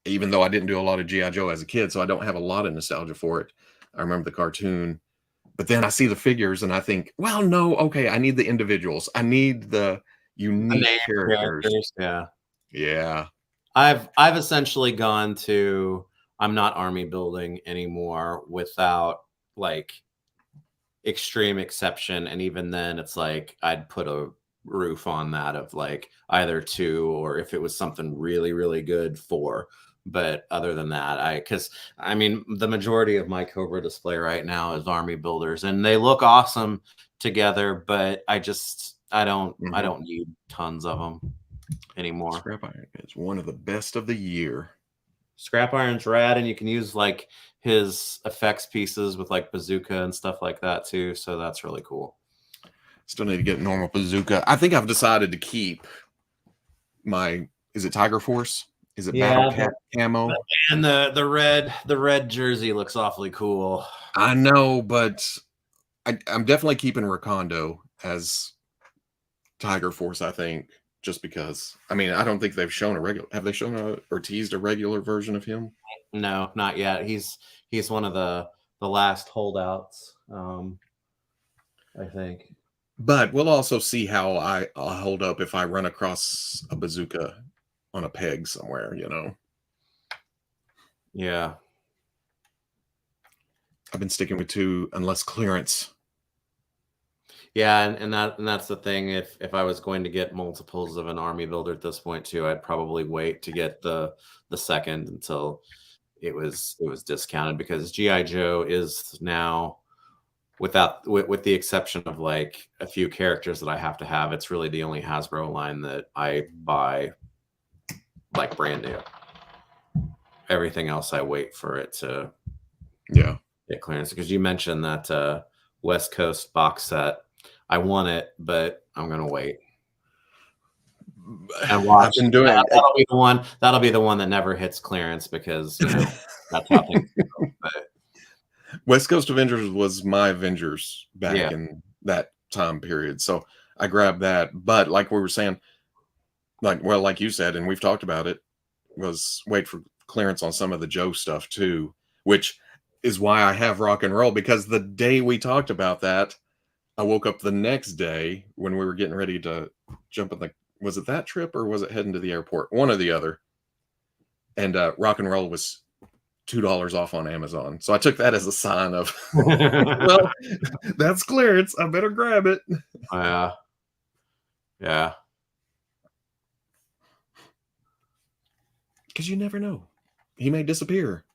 even though I didn't do a lot of G.I. Joe as a kid, so I don't have a lot of nostalgia for it. I remember the cartoon, but then I see the figures and I think, well, no, okay, I need the individuals. I need the unique characters. Yeah. Yeah. I've essentially gone to, I'm not army building anymore without like extreme exception, and even then it's like I'd put a roof on that of like either 2, or if it was something really really good, 4. But other than that, because I mean the majority of my Cobra display right now is army builders, and they look awesome together, but I don't need tons of them anymore. Scrap Iron is one of the best of the year. Scrap Iron's rad, and you can use like his effects pieces with like bazooka and stuff like that too, so that's really cool. Still need to get normal bazooka. I think I've decided to keep my, is it Tiger Force? Is it Battle Cat camo? And the red jersey looks awfully cool. I know, but I'm definitely keeping Rakondo as Tiger Force, I think, just because. I mean, I don't think they've shown a regular, have they shown or teased a regular version of him? No, not yet. He's one of the last holdouts, I think. But we'll also see how I'll hold up if I run across a bazooka on a peg somewhere, you know? Yeah. I've been sticking with 2 unless clearance. Yeah, and that's the thing. If I was going to get multiples of an army builder at this point too, I'd probably wait to get the second until it was discounted, because G.I. Joe is now, with the exception of like a few characters that I have to have, it's really the only Hasbro line that I buy like brand new. Everything else I wait for it to get clearance, because you mentioned that West Coast box set. I want it, but I'm gonna wait and watch. I've been doing that'll be the one. That'll be the one that never hits clearance, because you know that's how things go. But West Coast Avengers was my Avengers back in that time period, so I grabbed that. But like we were saying, like you said, and we've talked about it, was wait for clearance on some of the Joe stuff too, which is why I have Rock and Roll, because the day we talked about that, I woke up the next day when we were getting ready to jump in was it that trip or was it heading to the airport? One or the other. And Rock and Roll was $2 off on Amazon. So I took that as a sign of, well, that's clearance. I better grab it. Yeah. Because you never know. He may disappear.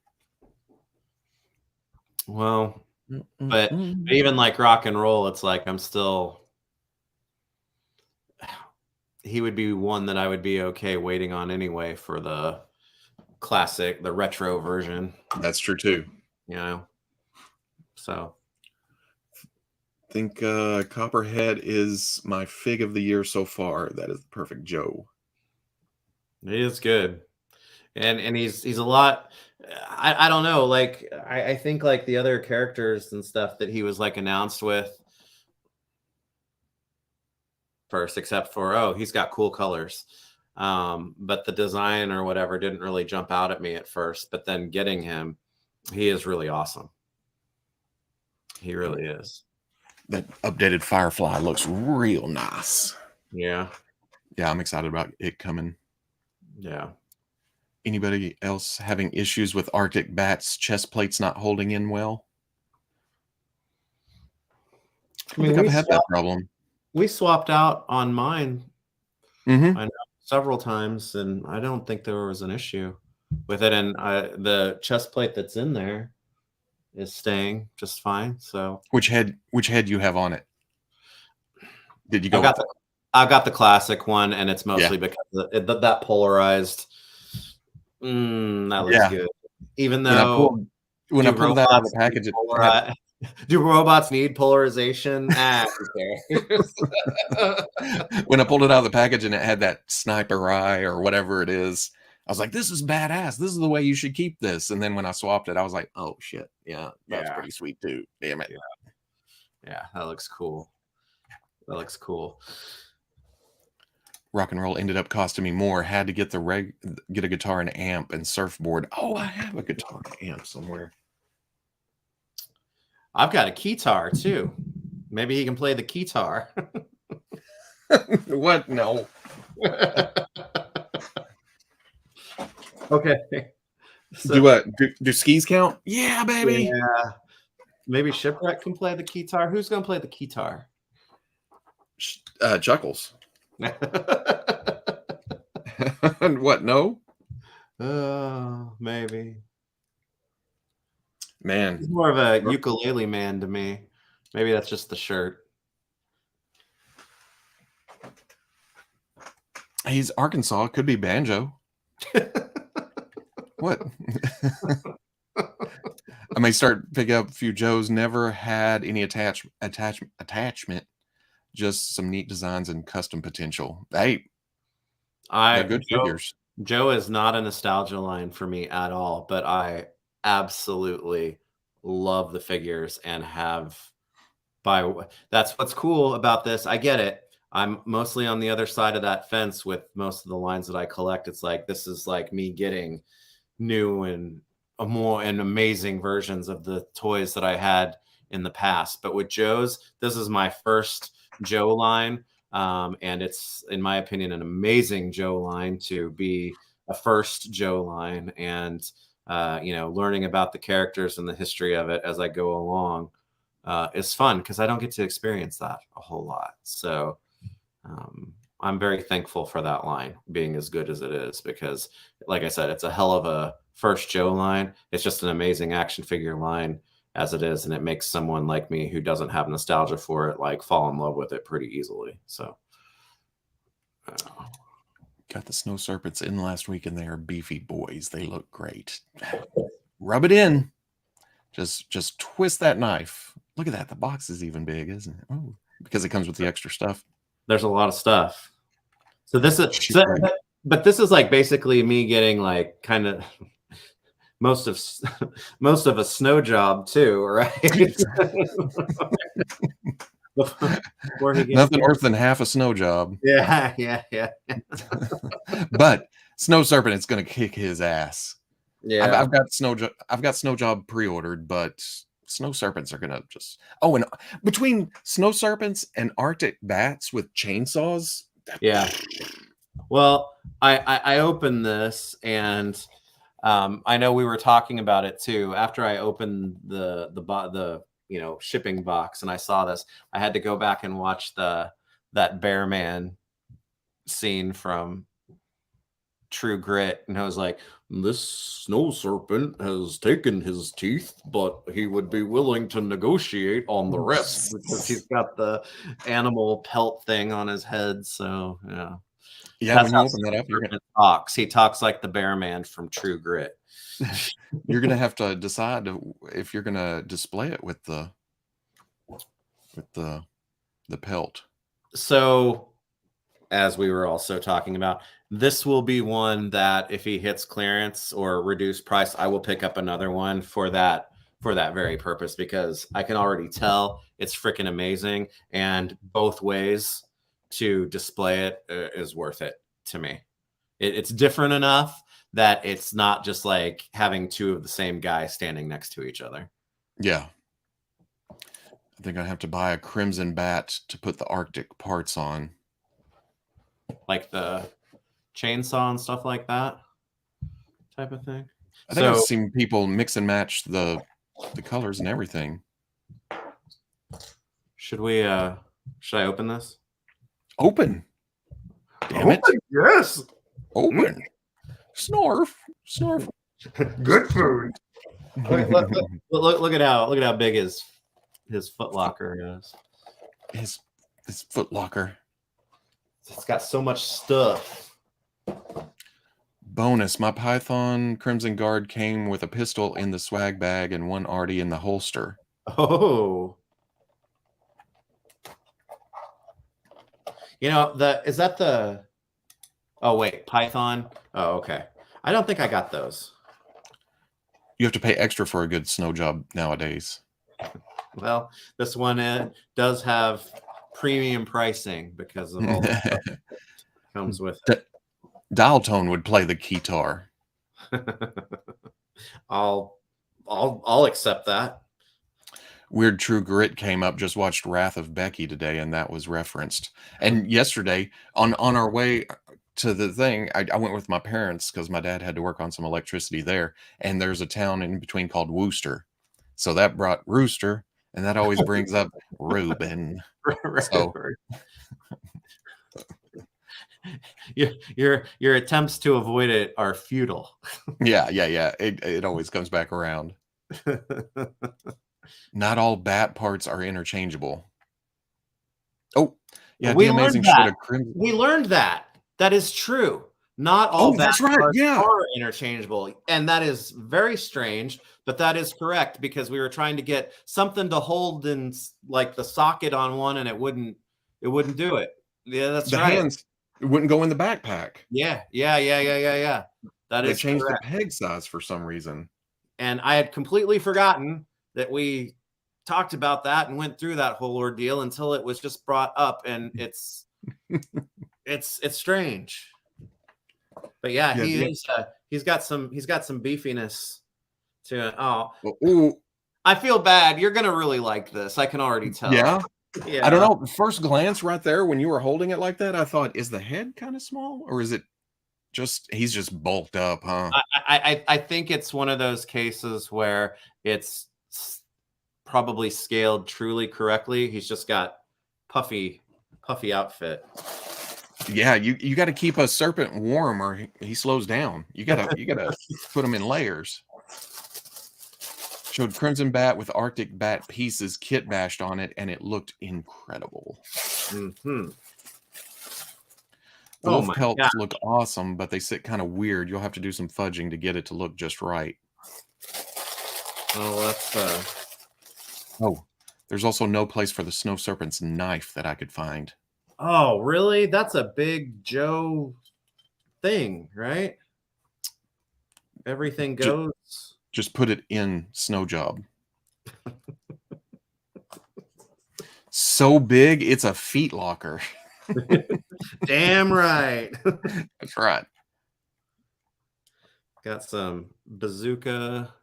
Well, but even like Rock and Roll, it's like he would be one that I would be okay waiting on anyway for the classic, the retro version. That's true too. You know, so I think Copperhead is my fig of the year so far. That is the perfect Joe. He is good, and he's a lot. I don't know, like I think like the other characters and stuff that he was like announced with first, except for he's got cool colors, but the design or whatever didn't really jump out at me at first. But then getting him, he is really awesome. He really is. That updated Firefly looks real nice. Yeah, I'm excited about it coming. Yeah. Anybody else having issues with Arctic Bat's chest plates not holding in well? I think I've had that problem. We swapped out on mine I know several times, and I don't think there was an issue with it. And the chest plate that's in there is staying just fine. So which head you have on it? Did you go? I got the classic one, and it's mostly because that polarized. That looks good. Even though when I pulled that out of the package, do robots need polarization? When I pulled it out of the package and it had that sniper eye or whatever it is, I was like, "This is badass. This is the way you should keep this." And then when I swapped it, I was like, "Oh shit, yeah, that's pretty sweet too. Damn it." Yeah, that looks cool. That looks cool. Rock and roll ended up costing me more. Had to get get a guitar and amp and surfboard. Oh, I have a guitar and amp somewhere. I've got a keytar too. Maybe he can play the keytar. What? No. Okay. So, Do what? Do skis count? Yeah, baby. yeah. Maybe Shipwreck can play the keytar. Who's gonna play the keytar? Chuckles. What? No. Maybe. Man, He's more of a ukulele man to me. Maybe that's just the shirt. he's Arkansas. Could be banjo. What? I may start picking up a few Joes. Never had any attachment. Just some neat designs and custom potential. Hey, they're good figures. Joe is not a nostalgia line for me at all, but I absolutely love the figures and have that's what's cool about this. I get it. I'm mostly on the other side of that fence with most of the lines that I collect. It's like this is like me getting new and more and amazing versions of the toys that I had in the past. But with Joe's, this is my first Joe line. And it's, in my opinion, an amazing Joe line to be a first Joe line. And, learning about the characters and the history of it as I go along is fun because I don't get to experience that a whole lot. So I'm very thankful for that line being as good as it is because, like I said, it's a hell of a first Joe line. It's just an amazing action figure line as it is, and it makes someone like me who doesn't have nostalgia for it like fall in love with it pretty easily. So got the snow serpents in last week, and they are beefy boys. They look great. Rub it in. Just twist that knife. Look at that. The box is even big, isn't it? Oh, because it comes with the extra stuff. There's a lot of stuff. So this is, but this is like basically me getting like kind of most of a snow job too, right? Nothing worse than half a snow job. Yeah. But Snow Serpent, it's going to kick his ass. Yeah, I've got Snow Job pre-ordered, but Snow Serpents are going to just. Oh, and between Snow Serpents and Arctic Bats with chainsaws. Yeah. Well, I opened this and I know we were talking about it too. After I opened the shipping box and I saw this, I had to go back and watch that Bear Man scene from True Grit, and I was like, this snow serpent has taken his teeth, but he would be willing to negotiate on the rest because he's got the animal pelt thing on his head. So yeah. That's when you open that up, he talks like the Bear Man from True Grit. You're gonna have to decide if you're gonna display it with the pelt. So, as we were also talking about, this will be one that if he hits clearance or reduced price, I will pick up another one for that very purpose because I can already tell it's freaking amazing, and both ways to display it is worth it to me. It's different enough that it's not just like having two of the same guy standing next to each other. Yeah. I think I have to buy a Crimson Bat to put the Arctic parts on. Like the chainsaw and stuff like that type of thing. I think I've seen people mix and match the colors and everything. Should I open this? Open. Damn it. Yes. Open. Snorf. Good food. Look at how big his foot locker is. His foot locker. It's got so much stuff. Bonus, my Python Crimson Guard came with a pistol in the swag bag and one already in the holster. Oh. Is that the... Oh, wait, Python? Oh, okay. I don't think I got those. You have to pay extra for a good snow job nowadays. Well, this one does have premium pricing because of all the stuff that comes with Dial tone would play the guitar. it. I'll accept that. Weird True Grit came up. Just watched Wrath of Becky today, and that was referenced. And yesterday, on our way to the thing, I went with my parents because my dad had to work on some electricity there. And there's a town in between called Wooster, so that brought Rooster, and that always brings up Reuben. So your attempts to avoid it are futile. yeah. It always comes back around. Not all bat parts are interchangeable. Oh, yeah. We The Amazing learned Shred that. of Crimson. We learned that. That is true. Not all bat that's right. parts Yeah. are interchangeable, and that is very strange. But that is correct because we were trying to get something to hold in like the socket on one, and it wouldn't do it. Yeah, that's The right. hands wouldn't go in the backpack. Yeah. That They is changed correct. the peg size for some reason. And I had completely forgotten that we talked about that and went through that whole ordeal until it was just brought up, and it's strange. But yeah, he's got some beefiness to it. Ooh. I feel bad. You're gonna really like this. I can already tell. Yeah. Yeah. I don't know. First glance right there when you were holding it like that, I thought, is the head kind of small, or is it just he's just bulked up, huh? I think it's one of those cases where it's probably scaled truly correctly. He's just got puffy outfit. Yeah, you got to keep a serpent warm or he slows down. You gotta put him in layers. Showed Crimson Bat with Arctic Bat pieces kit bashed on it, and it looked incredible. Wolf pelts look awesome, but they sit kind of weird. You'll have to do some fudging to get it to look just right. Oh, that's Oh, there's also no place for the Snow Serpent's knife that I could find. Oh, really? That's a big Joe thing, right? Everything goes. Just put it in Snow Job. So big, it's a feet locker. Damn right. That's right. Got some bazooka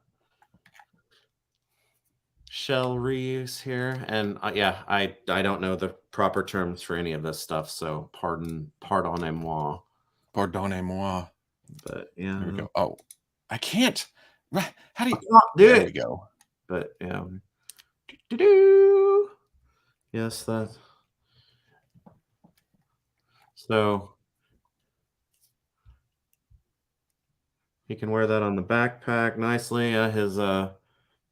shell reuse here, and yeah, I don't know the proper terms for any of this stuff, so pardonnez-moi. Pardonnez-moi. But yeah, there we go. Oh, I can't. How do you do there it? we go. But yeah. Do-do-do. Yes, that. So he can wear that on the backpack nicely. His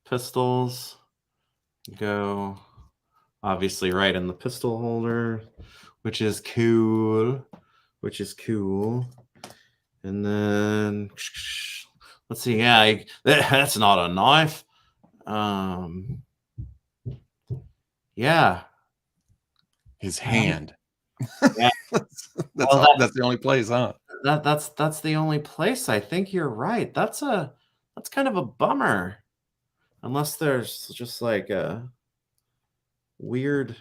pistols go obviously right in the pistol holder, which is cool. And then let's see. Yeah, that's not a knife. Yeah. His hand. Yeah. that's the only place, huh? That's the only place. I think you're right. That's kind of a bummer. Unless there's just like a weird,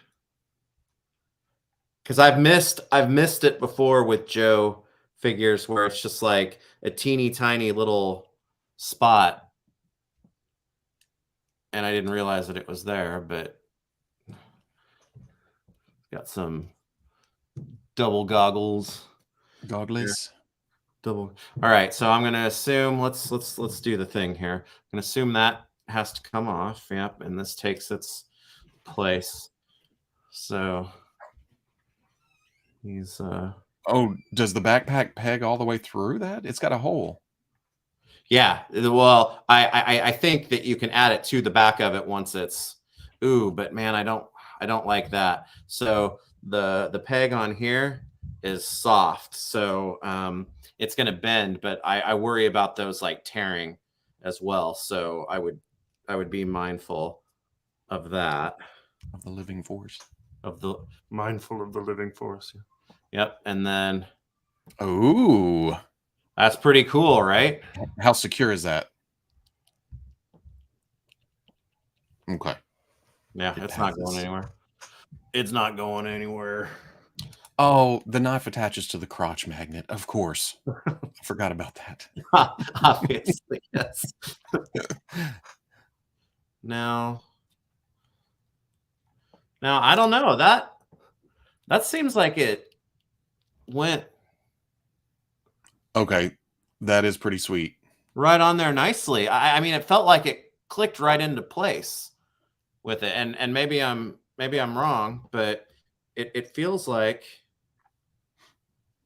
because I've missed it before with Joe figures where it's just like a teeny tiny little spot, and I didn't realize that it was there. But got some double goggles. Goggles. Double. All right, so I'm gonna assume let's do the thing here. I'm gonna assume that has to come off. Yep, and this takes its place. So he's oh, does the backpack peg all the way through that? It's got a hole. Yeah, well, I think that you can add it to the back of it once it's but man, I don't like that. So the peg on here is soft, so it's gonna bend, but I worry about those like tearing as well. So I would be mindful of that. Of the living force. Mindful of the living force. Yep, and then ooh, that's pretty cool, right? How secure is that? Okay. Yeah, it's not going anywhere. It's not going anywhere. Oh, the knife attaches to the crotch magnet. Of course. I forgot about that. Obviously, yes. Now, I don't know. That seems like it went Okay. That is pretty sweet. right on there nicely. I mean, it felt like it clicked right into place with it. And maybe I'm wrong, but it feels like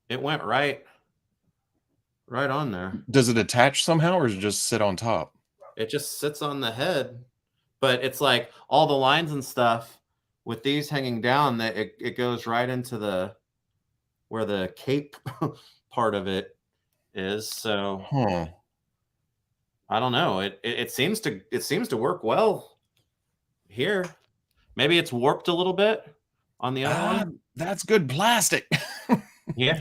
it went right on there. Does it attach somehow, or does it just sit on top? It just sits on the head, but it's like all the lines and stuff with these hanging down, that it goes right into the where the cape part of it is. So Huh. I don't know. It seems to work well here. Maybe it's warped a little bit on the other one. That's good plastic. Yeah.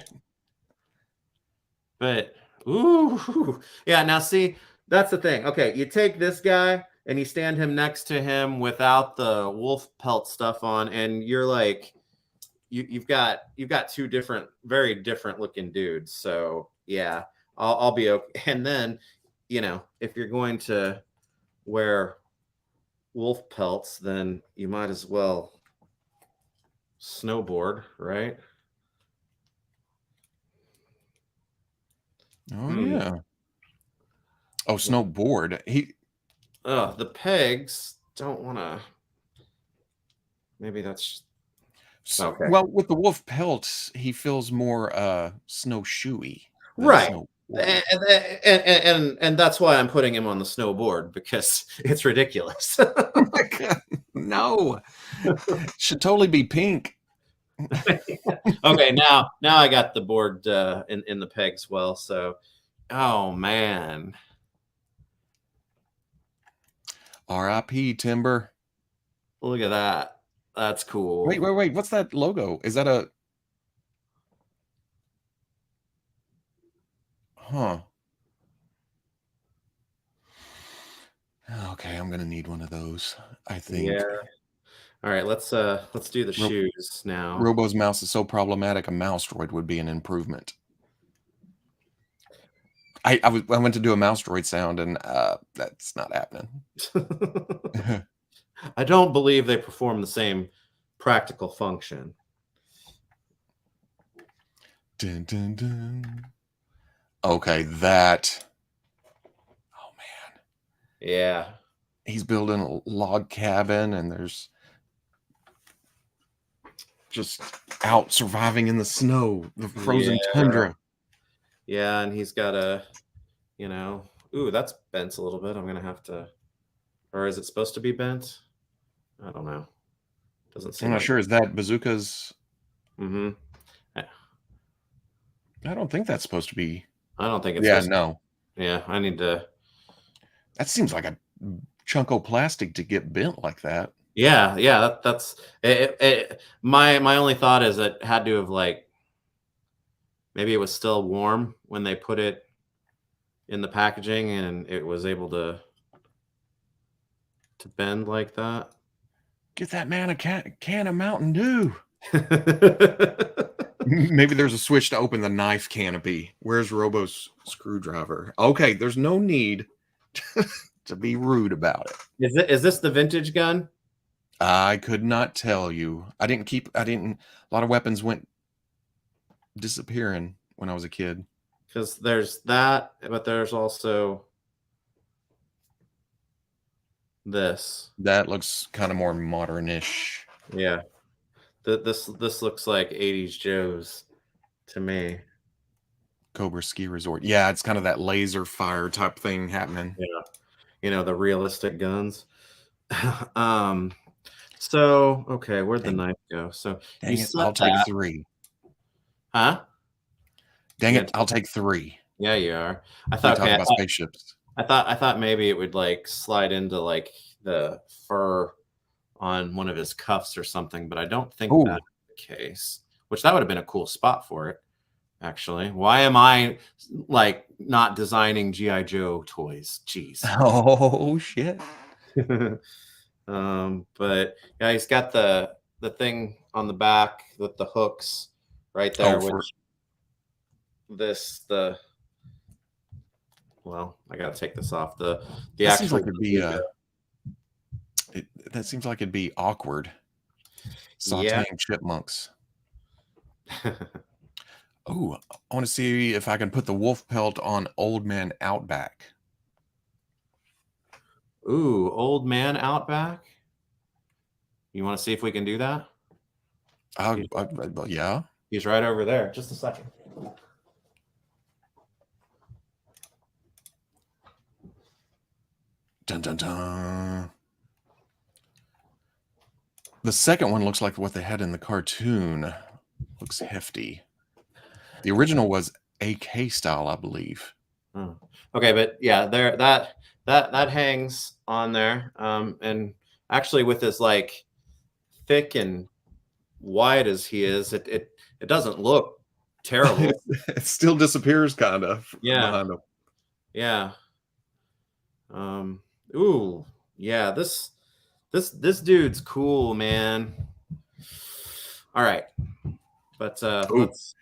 But ooh, yeah. Now see, that's the thing. Okay, you take this guy and you stand him next to him without the wolf pelt stuff on, and you're like, you've got two different, very different looking dudes. So yeah, I'll be okay. And then, if you're going to wear wolf pelts, then you might as well snowboard, right? Oh yeah. Oh, snowboard. The pegs don't want to. Maybe that's okay. Well, with the wolf pelts, he feels more snowshoey than Right. snowboard. And that's why I'm putting him on the snowboard, because it's ridiculous. No, should totally be pink. Okay, now I got the board in the pegs well. So, oh man, R.I.P. Timber. look at that. That's cool. Wait. What's that logo? Is that a? Huh. Okay, I'm gonna need one of those, I think. Yeah. All right, let's do the shoes now. Robo's mouse is so problematic, a mouse droid would be an improvement. I went to do a mouse droid sound, and that's not happening. I don't believe they perform the same practical function. Dun, dun, dun. Okay, that. Oh man. Yeah. He's building a log cabin, and there's just out surviving in the snow, the frozen tundra. Yeah, and he's got a, ooh, that's bent a little bit. I'm gonna have to, or is it supposed to be bent? I don't know. Doesn't seem. I'm not like sure. Is that bazooka's? Mm-hmm. I don't think that's supposed to be. I don't think it's. Yeah, no. Yeah, I need to. That seems like a chunk of plastic to get bent like that. Yeah. That's it. My only thought is it had to have, like, maybe it was still warm when they put it in the packaging, and it was able to bend like that. Get that man a can of Mountain Dew. Maybe there's a switch to open the knife canopy. Where's Robo's screwdriver? Okay, there's no need to be rude about it. Is this the vintage gun? I could not tell you. A lot of weapons went disappearing when I was a kid. Because there's that, but there's also this. That looks kind of more modernish. Yeah. This looks like 80s Joe's to me. Cobra Ski Resort. Yeah, it's kind of that laser fire type thing happening. Yeah. The realistic guns. So, okay, where'd the knife go? So Dang it, I'll take 3. Huh? Dang it, I'll take 3. Yeah, you are. I thought about spaceships. I thought maybe it would, like, slide into, like, the fur on one of his cuffs or something, but I don't think that's the case. Which that would have been a cool spot for it, actually. Why am I, like, not designing G.I. Joe toys? Jeez. Oh shit. But yeah, he's got the thing on the back with the hooks right there, Oh, for which the well, I gotta take this off. The that seems like actual it'd be that seems like it'd be awkward yeah. sautéing chipmunks. Oh, I want to see if I can put the wolf pelt on Old Man Outback. Ooh, old man Outback. You want to see if we can do that? Yeah. He's right over there. Just a second. Dun dun dun. The second one looks like what they had in the cartoon. Looks hefty. The original was AK style, I believe. Oh. Okay, but yeah, there that hangs on there. And actually, with as like thick and wide as he is, it doesn't look terrible. It still disappears kind of Yeah, behind them. yeah. Um, ooh, yeah. This dude's cool, man. All right, but Ooh, let's.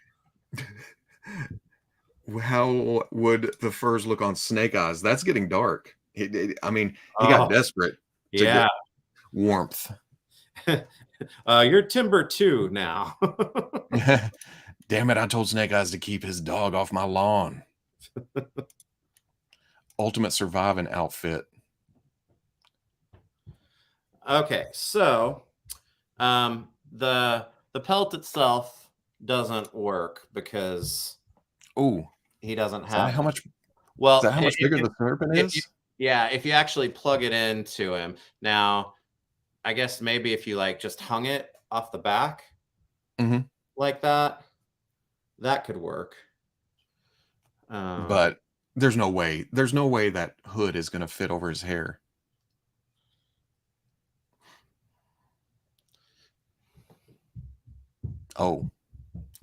how would the furs look on Snake Eyes? That's getting dark. I mean, he got Oh, desperate to yeah. get warmth. You're timber two now. Damn it, I told Snake Eyes to keep his dog off my lawn. Ultimate surviving outfit. Okay, so the pelt itself doesn't work because Ooh, he doesn't is that have. how much Well, bigger the serpent if you is? yeah, if you actually plug it into him now, I guess maybe if you like just hung it off the back Mhm. like that, that could work. Um, But there's no way that hood is gonna fit over his hair. Oh.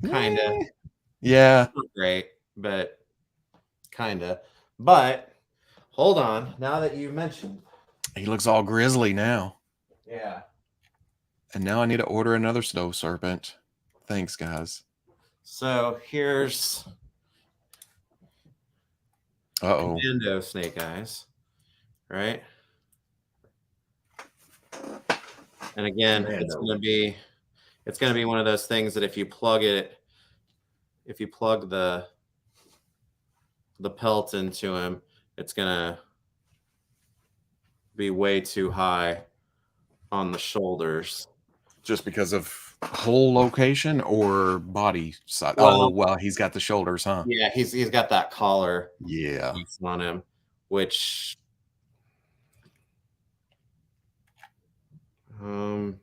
kind of Eh, yeah. not great, but kind of. But hold on, now that you mentioned, He looks all grizzly now. yeah. And now I need to order another snow serpent. Thanks, guys. So here's Uh-oh. Commando Snake Eyes, right? And again, Commando. it's gonna be one of those things that if you plug the pelt into him, it's gonna be way too high on the shoulders. Just because of hole location or body size? Oh, Well, well, he's got the shoulders, huh? yeah, he's got that collar Yeah. piece on him, which um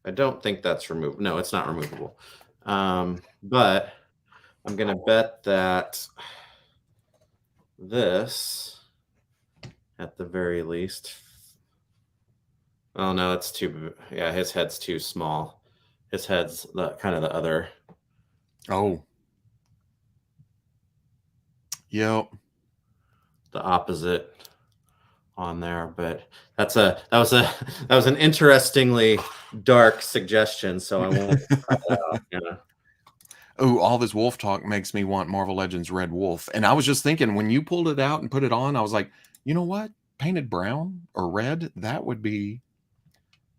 I don't think that's removable. No, it's not removable. But I'm gonna bet that this, at the very least. Oh no, it's too. Yeah, his head's too small. His head's the kind of the other, Oh, yep. the opposite on there. But that was an interestingly dark suggestion. So I won't cut that out. Yeah. Oh, all this wolf talk makes me want Marvel Legends Red Wolf. And I was just thinking when you pulled it out and put it on, I was like, you know what? Painted brown or red, that would be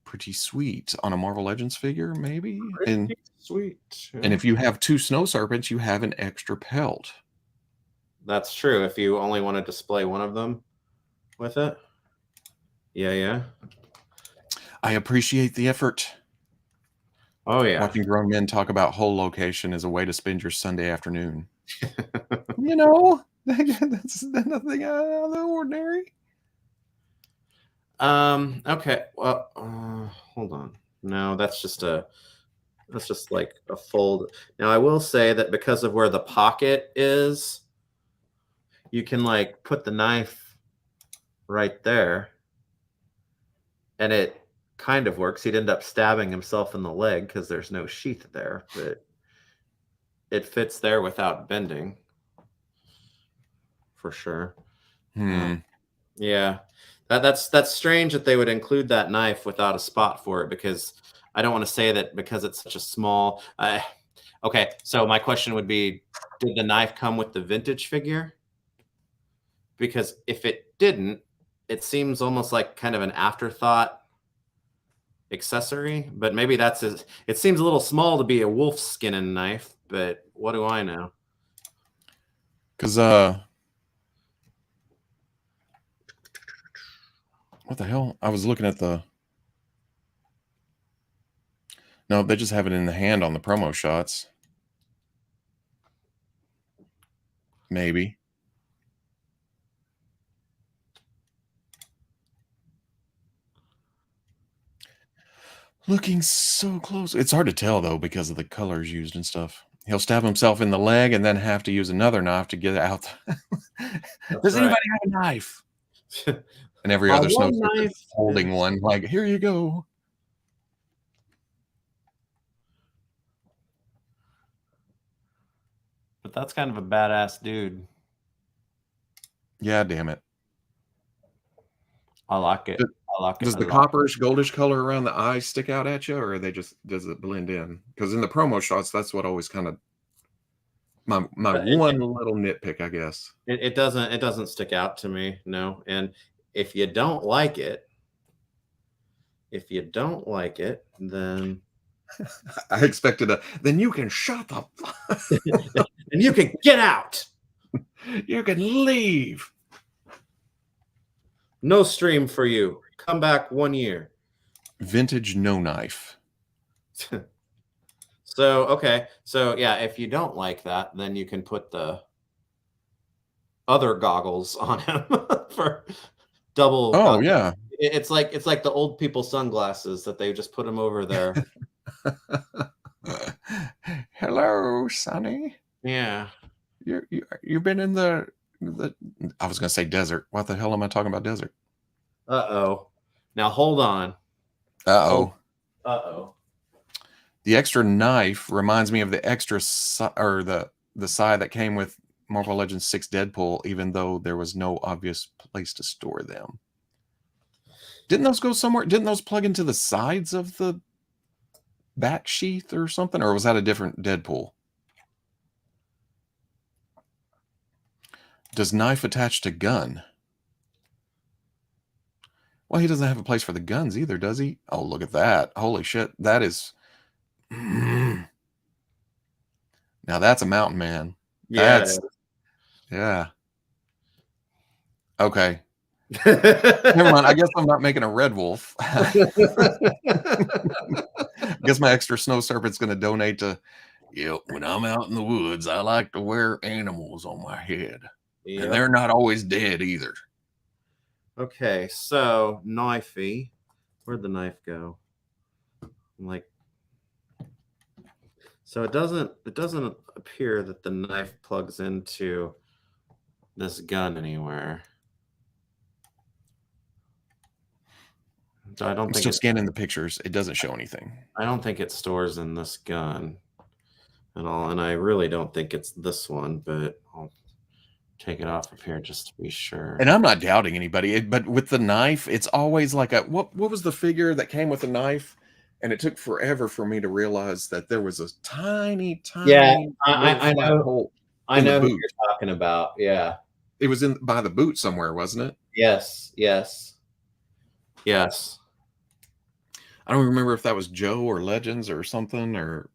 pretty sweet on a Marvel Legends figure, maybe. And Pretty sweet. and Yeah. if you have two snow serpents, you have an extra pelt. That's true. If you only want to display one of them with it. Yeah, yeah. I appreciate the effort. Oh yeah. Watching grown men talk about hole location is a way to spend your Sunday afternoon. You know, that's nothing out of the ordinary. Okay. Well, hold on. No, that's just like a fold. Now I will say that because of where the pocket is, you can like put the knife right there, and it kind of works. He'd end up stabbing himself in the leg because there's no sheath there, but it fits there without bending for sure. Uh, Hmm. yeah, That's strange that they would include that knife without a spot for it, because I don't want to say that because it's such a small. Okay, so my question would be, did the knife come with the vintage figure? Because if it didn't, it seems almost like kind of an afterthought accessory, but maybe it seems a little small to be a wolf skinning knife, but what do I know? Because what the hell? I was looking at no, they just have it in the hand on the promo shots. Maybe. Looking so close. It's hard to tell though because of the colors used and stuff. He'll stab himself in the leg and then have to use another knife to get out. Does anybody have a knife? And every other snow is holding one. Like, here you go. But that's kind of a badass dude. Yeah, damn it. I like it. Does the copperish, goldish color around the eyes stick out at you, or does it blend in? Because in the promo shots, that's what always kind of my one little nitpick, I guess. It doesn't stick out to me, no. And if you don't like it, then I expected then you can shut up. and you can get out. You can leave. No stream for you. Come back 1 year. Vintage no knife. So, okay. So, yeah, if you don't like that, then you can put the other goggles on him for double. Oh, yeah. It's like the old people sunglasses that they just put them over there. Hello, Sonny. Yeah. You've been in the I was going to say desert. What the hell am I talking about desert? Uh-oh. Now hold on. Uh-oh. Uh-oh. The extra knife reminds me of the extra or the side that came with Marvel Legends 6 Deadpool, even though there was no obvious place to store them. Didn't those go somewhere? Didn't those plug into the sides of the back sheath or something? Or was that a different Deadpool? Does knife attach to gun? Well, he doesn't have a place for the guns either, does he? Oh, look at that. Holy shit. That is... Now that's a mountain man. Yeah. Yeah. Okay. Never mind. I guess I'm not making a red wolf. I guess my extra snow serpent's going to donate to, when I'm out in the woods, I like to wear animals on my head. Yep. And they're not always dead either. Okay, so knifey. Where'd the knife go? So it doesn't appear that the knife plugs into this gun anywhere. So I don't think still scanning the pictures. It doesn't show anything. I don't think it stores in this gun at all, and I really don't think it's this one, but I'll take it off of here just to be sure. And I'm not doubting anybody, but with the knife, it's always like what was the figure that came with the knife? And it took forever for me to realize that there was a tiny I know who you're talking about. Yeah, it was by the boot somewhere, wasn't it? Yes. I don't remember if that was Joe or Legends or something, and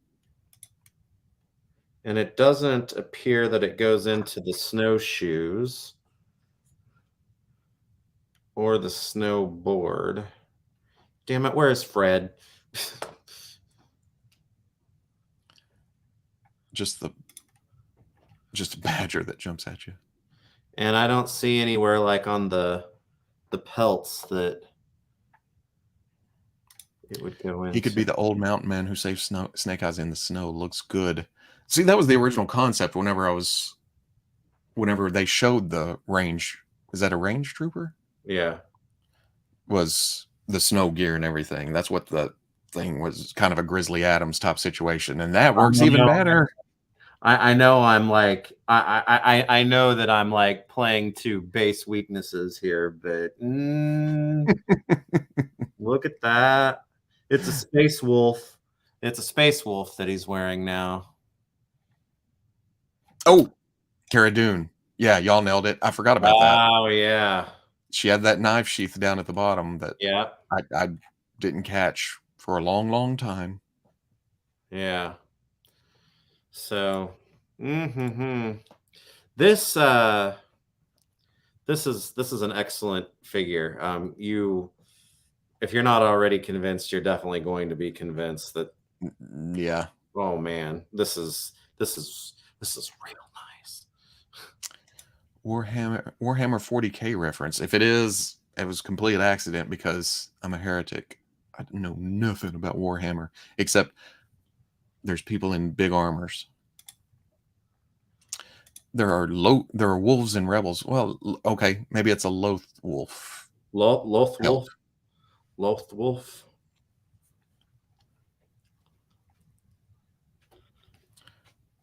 it doesn't appear that it goes into the snowshoes or the snowboard. Damn it, where is Fred? Just a badger that jumps at you. And I don't see anywhere like on the pelts that it would go in. He could be the old mountain man who saves Snake Eyes in the snow. Looks good. See, that was the original concept. Whenever they showed the range, is that a range trooper? Yeah. Was the snow gear and everything. That's what the thing was, kind of a Grizzly Adams type situation. And that works even better. I know I'm like I know that I'm like playing to base weaknesses here, but look at that. It's a space wolf. It's a space wolf that he's wearing now. Oh, Cara Dune. Yeah, y'all nailed it. I forgot about that. Oh yeah. She had that knife sheath down at the bottom that Yeah. I didn't catch for a long, long time. Yeah. So this this is an excellent figure. You if you're not already convinced, you're definitely going to be convinced that Yeah. oh man, this is real nice. Warhammer 40K reference. If it is, it was a complete accident because I'm a heretic. I know nothing about Warhammer except there's people in big armors. There are wolves and rebels. Well, okay, maybe it's a Loth wolf. Loth wolf. Loth wolf.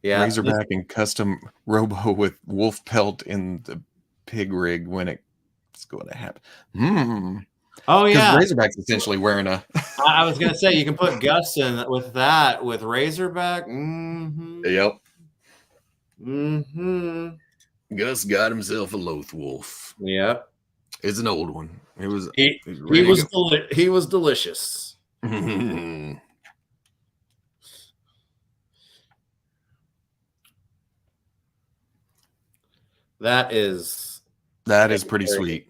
Yeah, Razorback and custom robo with wolf pelt in the pig rig when it's going to happen. Oh Because yeah. Razorback's essentially wearing a. I was gonna say you can put Gus in with that with Razorback. Yep. Gus got himself a Loth wolf. Yep. It's an old one. It was. He was delicious. That is pretty sweet.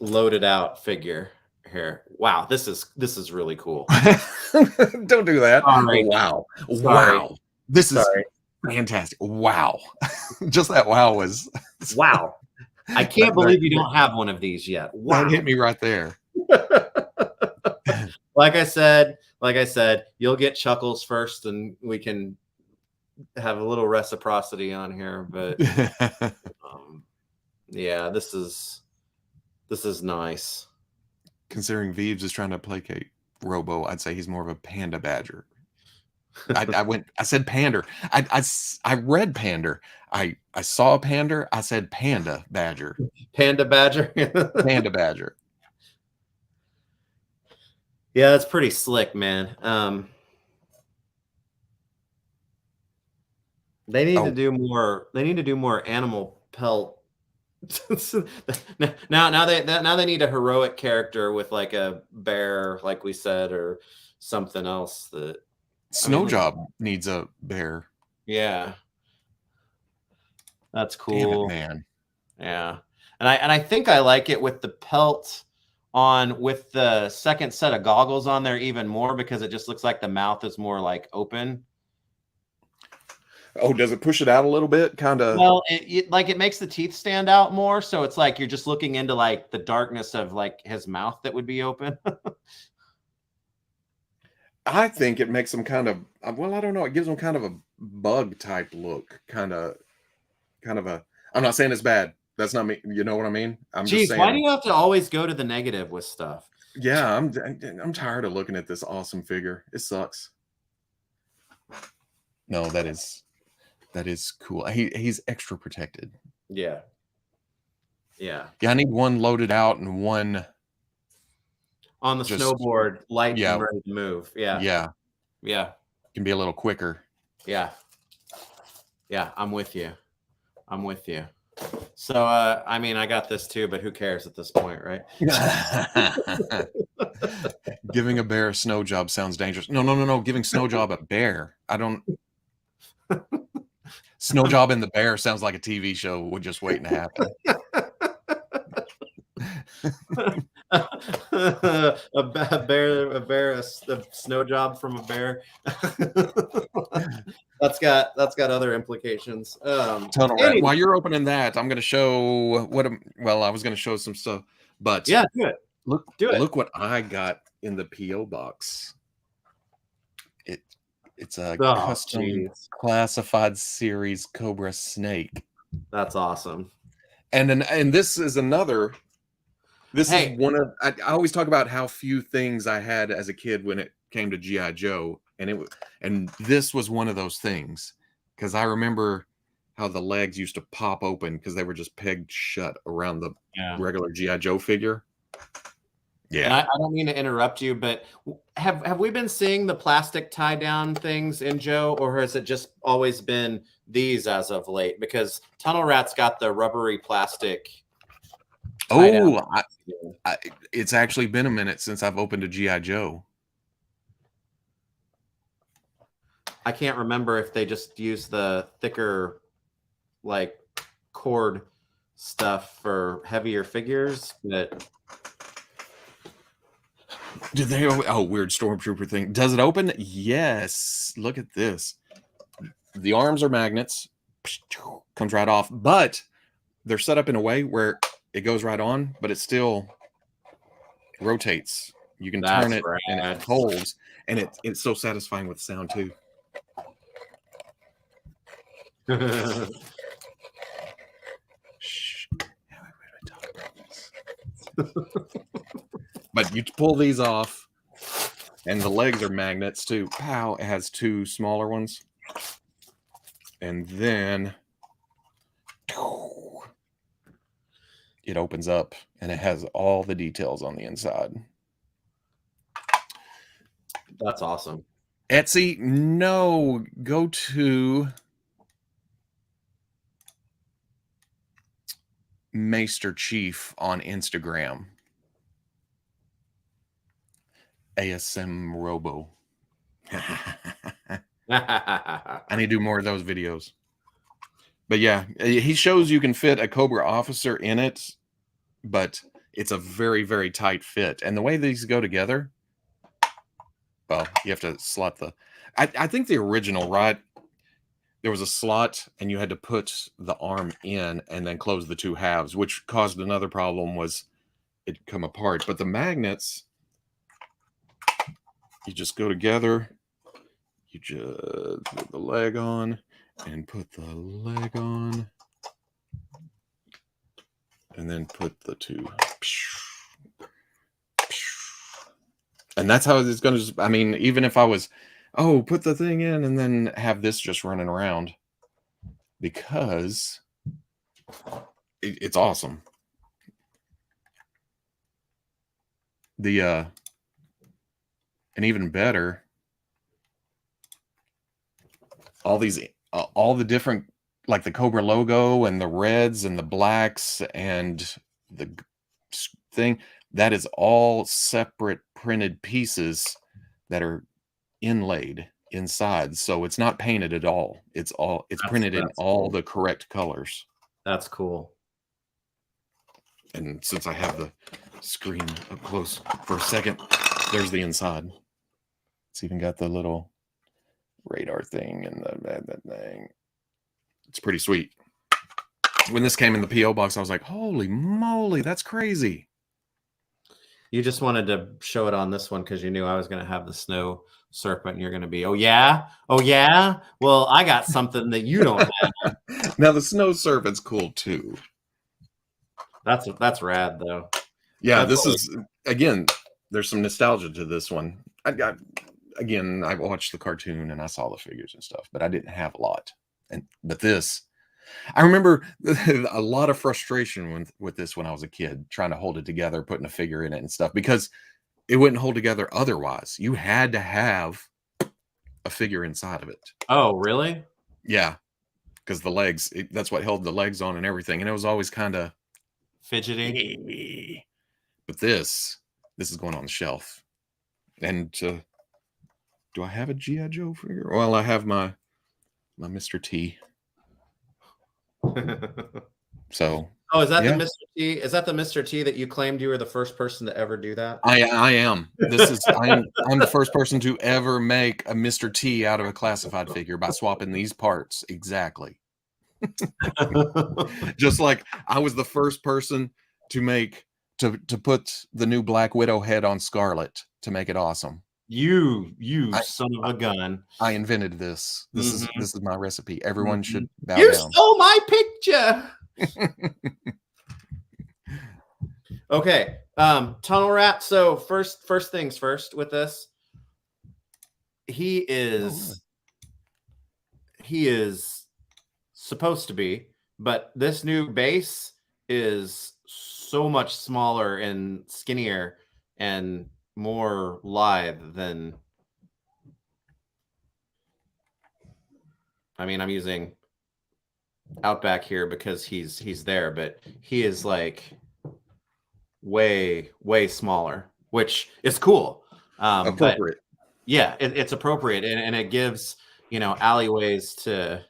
Loaded out figure here. Wow, this is really cool. Don't do that. Sorry. Wow. Sorry. Wow. This is fantastic. Wow. Just that wow was wow. I can't believe you don't have one of these yet. Wow. That hit me right there. like I said, you'll get Chuckles first and we can have a little reciprocity on here, but yeah, this is nice. Considering Veeves is trying to placate Robo, I'd say he's more of a panda badger. I said pander. I read pander. I saw a pander. I said panda badger. Panda badger. Panda badger. Yeah, that's pretty slick, man. They need to do more. They need to do more animal pelt. now they need a heroic character with like a bear, like we said, or something else. That Snowjob needs a bear. Yeah, that's cool. Damn it, man. Yeah, and I think I like it with the pelt on with the second set of goggles on there even more because it just looks like the mouth is more like open. Oh, does it push it out a little bit? Kind of. Well, it makes the teeth stand out more, so it's like you're just looking into like the darkness of like his mouth that would be open. I think it makes him kind of well, I don't know. It gives him kind of a bug type look, kind of a. I'm not saying it's bad. That's not me. You know what I mean? I'm just saying. Why do you have to always go to the negative with stuff? Yeah, I'm tired of looking at this awesome figure. It sucks. No, that is cool. He's extra protected. Yeah. Yeah. Yeah, I need one loaded out and one on the snowboard, light and ready to move. Yeah. Yeah. Yeah. Can be a little quicker. Yeah. Yeah, I'm with you. So I mean, I got this too, but who cares at this point, right? Giving a bear a snow job sounds dangerous. No. Giving snow job a bear. I don't. Snow job and the bear sounds like a TV show would just waiting to happen. a snow job from a bear. that's got other implications. Anyway. While you're opening that, I'm going to show I was going to show some stuff, but yeah, do it. Look what I got in the PO box. It's a custom classified series Cobra Snake. That's awesome. And this is another. This is one of. I always talk about how few things I had as a kid when it came to G.I. Joe, and this was one of those things. because I remember how the legs used to pop open because they were just pegged shut around the regular G.I. Joe figure. Yeah. And I don't mean to interrupt you, but have we been seeing the plastic tie down things in Joe, or has it just always been these as of late? Because Tunnel Rat's got the rubbery plastic. Oh, it's actually been a minute since I've opened a G.I. Joe. I can't remember if they just use the thicker, like, cord stuff for heavier figures, but Did they? Oh, weird stormtrooper thing. Does it open? Yes. Look at this. The arms are magnets. Comes right off, but they're set up in a way where it goes right on, but it still rotates. You can turn it and it holds, and it's so satisfying with sound too. Shh. But you pull these off, and the legs are magnets too. Pow! It has two smaller ones, and then it opens up, and it has all the details on the inside. That's awesome. Etsy, no. Go to Maester Chief on Instagram. ASM Robo. I need to do more of those videos. But yeah, he shows you can fit a Cobra officer in it, but it's a very, very tight fit. And the way these go together, well, you have to slot the... I think the original, right? There was a slot, and you had to put the arm in and then close the two halves, which caused another problem, was it'd come apart. But the magnets, you just go together. You just put the leg on and put the leg on. And then put the two. And that's how it's going to... I mean, even if I was... Oh, put the thing in and then have this just running around, because it's awesome. And even better, all the different, like the Cobra logo and the reds and the blacks and the thing, that is all separate printed pieces that are inlaid inside, so it's not painted at all. It's printed in all the correct colors. That's cool. And since I have the screen up close for a second, there's the inside. It's even got the little radar thing and that thing. It's pretty sweet. When this came in the PO box, I was like, holy moly, that's crazy. You just wanted to show it on this one because you knew I was going to have the snow serpent, and you're going to be, oh yeah, well, I got something that you don't have. Now the snow serpent's cool too. That's rad though. Yeah, this is, again, there's some nostalgia to this one. I watched the cartoon and I saw the figures and stuff, but I didn't have a lot. But this, I remember a lot of frustration with this when I was a kid, trying to hold it together, putting a figure in it and stuff, because it wouldn't hold together otherwise. You had to have a figure inside of it. Oh, really? Yeah, because the legs, that's what held the legs on and everything. And it was always kind of fidgety. But this is going on the shelf. And do I have a G.I. Joe figure? Well, I have my Mr. T. So. Oh, is that the Mr. T? Is that the Mr. T that you claimed you were the first person to ever do that? I am. I'm the first person to ever make a Mr. T out of a classified figure by swapping these parts. Exactly. Just like I was the first person to put the new Black Widow head on Scarlet to make it awesome. You son of a gun. I invented this. This is my recipe. Everyone should bow down. You stole my picture. Okay. Tunnel Rat. So first things first with this. He is he is supposed to be, but this new base is so much smaller and skinnier and more lithe than, I mean, I'm using Outback here because he's there, but he is like way smaller, which is cool. But Appropriate. yeah, it's appropriate, and it gives, alleyways to,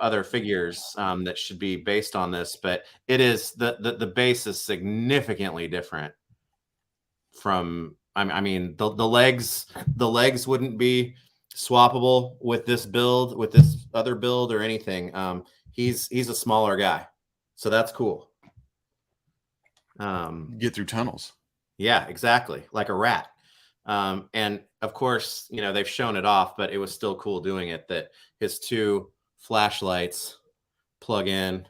other figures that should be based on this, but it is the base is significantly different from, I mean, the legs wouldn't be swappable with this build, with this other build or anything. He's a smaller guy, so that's cool. Get through tunnels. Yeah, exactly, like a rat. And of course, they've shown it off, but it was still cool doing it, that his 2 flashlights plug in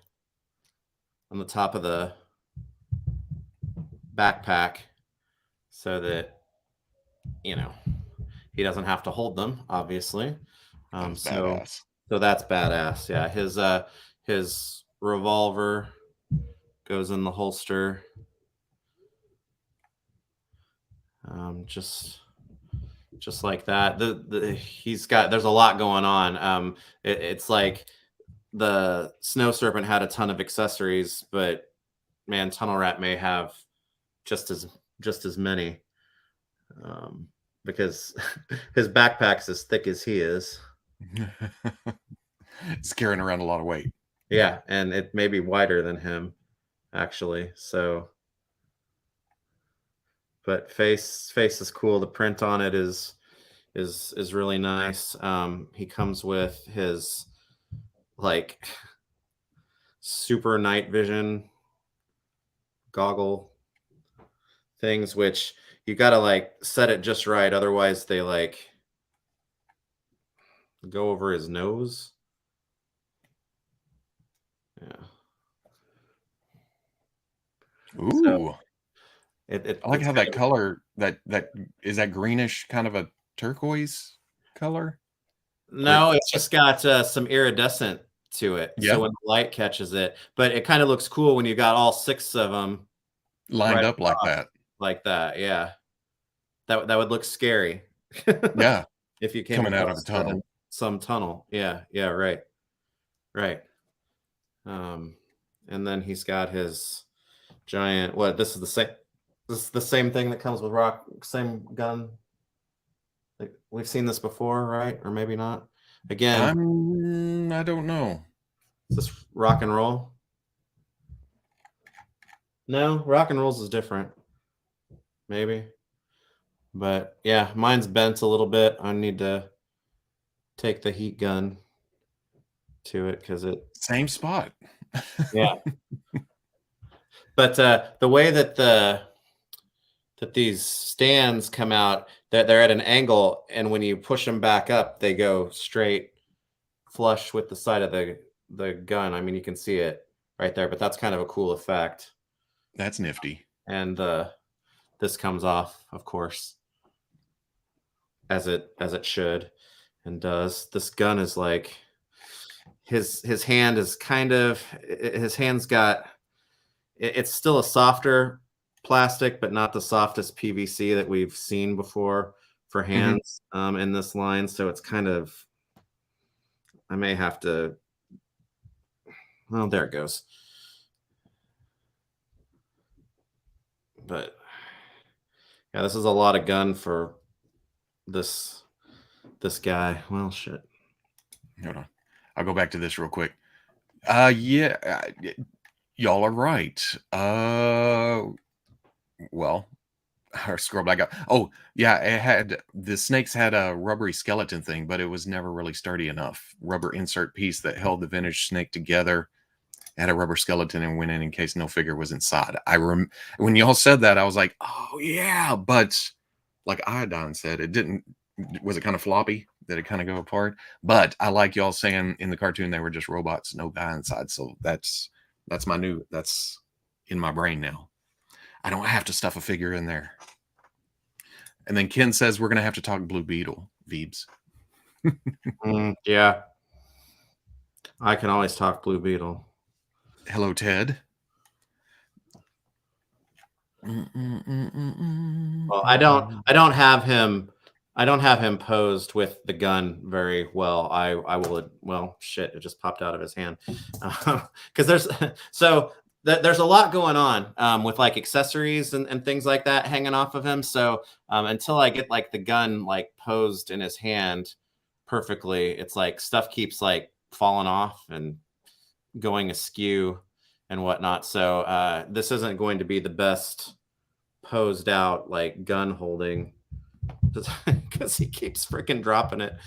on the top of the backpack so that, he doesn't have to hold them, obviously. That's so badass. so that's badass. Yeah, his revolver goes in the holster. Just like that. There's a lot going on. It's like the Snow Serpent had a ton of accessories, but man, Tunnel Rat may have just as many, because his backpack's as thick as he is. It's carrying around a lot of weight. Yeah, and it may be wider than him, actually. So, but face is cool. The print on it is really nice. He comes with his like super night vision goggle things, which you gotta like set it just right, otherwise they like go over his nose. Yeah. Ooh. So I like how that color, that is that greenish kind of a turquoise color. No, it's just got some iridescent to it. Yeah. So when the light catches it, but it kind of looks cool when you got all 6 of them lined up like that. Like that, yeah. That would look scary. Yeah. If you came coming out of a tunnel. Some tunnel. Yeah, right. And then he's got his giant, this is the same thing that comes with same gun. Like, we've seen this before, right? Or maybe not. Again, I don't know. Is this rock and roll? No, rock and rolls is different. Maybe. But yeah, mine's bent a little bit. I need to take the heat gun to it because it same spot. Yeah. But the way that these stands come out, they're at an angle, and when you push them back up, they go straight flush with the side of the gun. I mean, you can see it right there, but that's kind of a cool effect. That's nifty. And this comes off, of course, as it should and does. This gun is like his hand is kind of, his hand's got, it's still a softer plastic, but not the softest PVC that we've seen before for hands in this line. So it's kind of, I may have to, well, there it goes. But yeah, this is a lot of gun for this guy. Well, shit. Hold on. I'll go back to this real quick. Yeah, y'all are right. Well, I scroll back up. Oh, yeah, the snakes had a rubbery skeleton thing, but it was never really sturdy enough. Rubber insert piece that held the vintage snake together. It had a rubber skeleton and went in case no figure was inside. When y'all said that, I was like, oh yeah, but like Iodine said, it didn't. Was it kind of floppy? Did it kind of go apart? But I like y'all saying in the cartoon they were just robots, no guy inside. So that's that's in my brain now. I don't have to stuff a figure in there. And then Ken says we're gonna have to talk Blue Beetle, Veebs. Yeah, I can always talk Blue Beetle. Hello, Ted. Well, I don't have him. I don't have him posed with the gun very well. I will. Well, shit! It just popped out of his hand. Because there's so there's a lot going on with like accessories and things like that hanging off of him. So until I get like the gun like posed in his hand perfectly, it's like stuff keeps like falling off and going askew and whatnot. So this isn't going to be the best posed out like gun holding because he keeps freaking dropping it.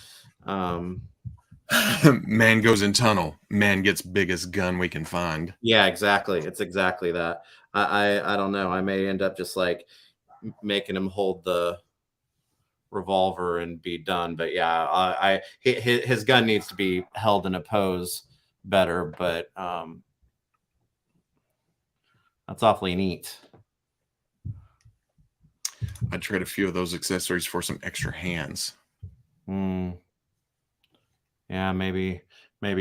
Man goes in tunnel. Man gets biggest gun we can find. Yeah, exactly. It's exactly that. I don't know. I may end up just like making him hold the revolver and be done. But yeah, his gun needs to be held in a pose better. But that's awfully neat. I'd trade a few of those accessories for some extra hands. Yeah, maybe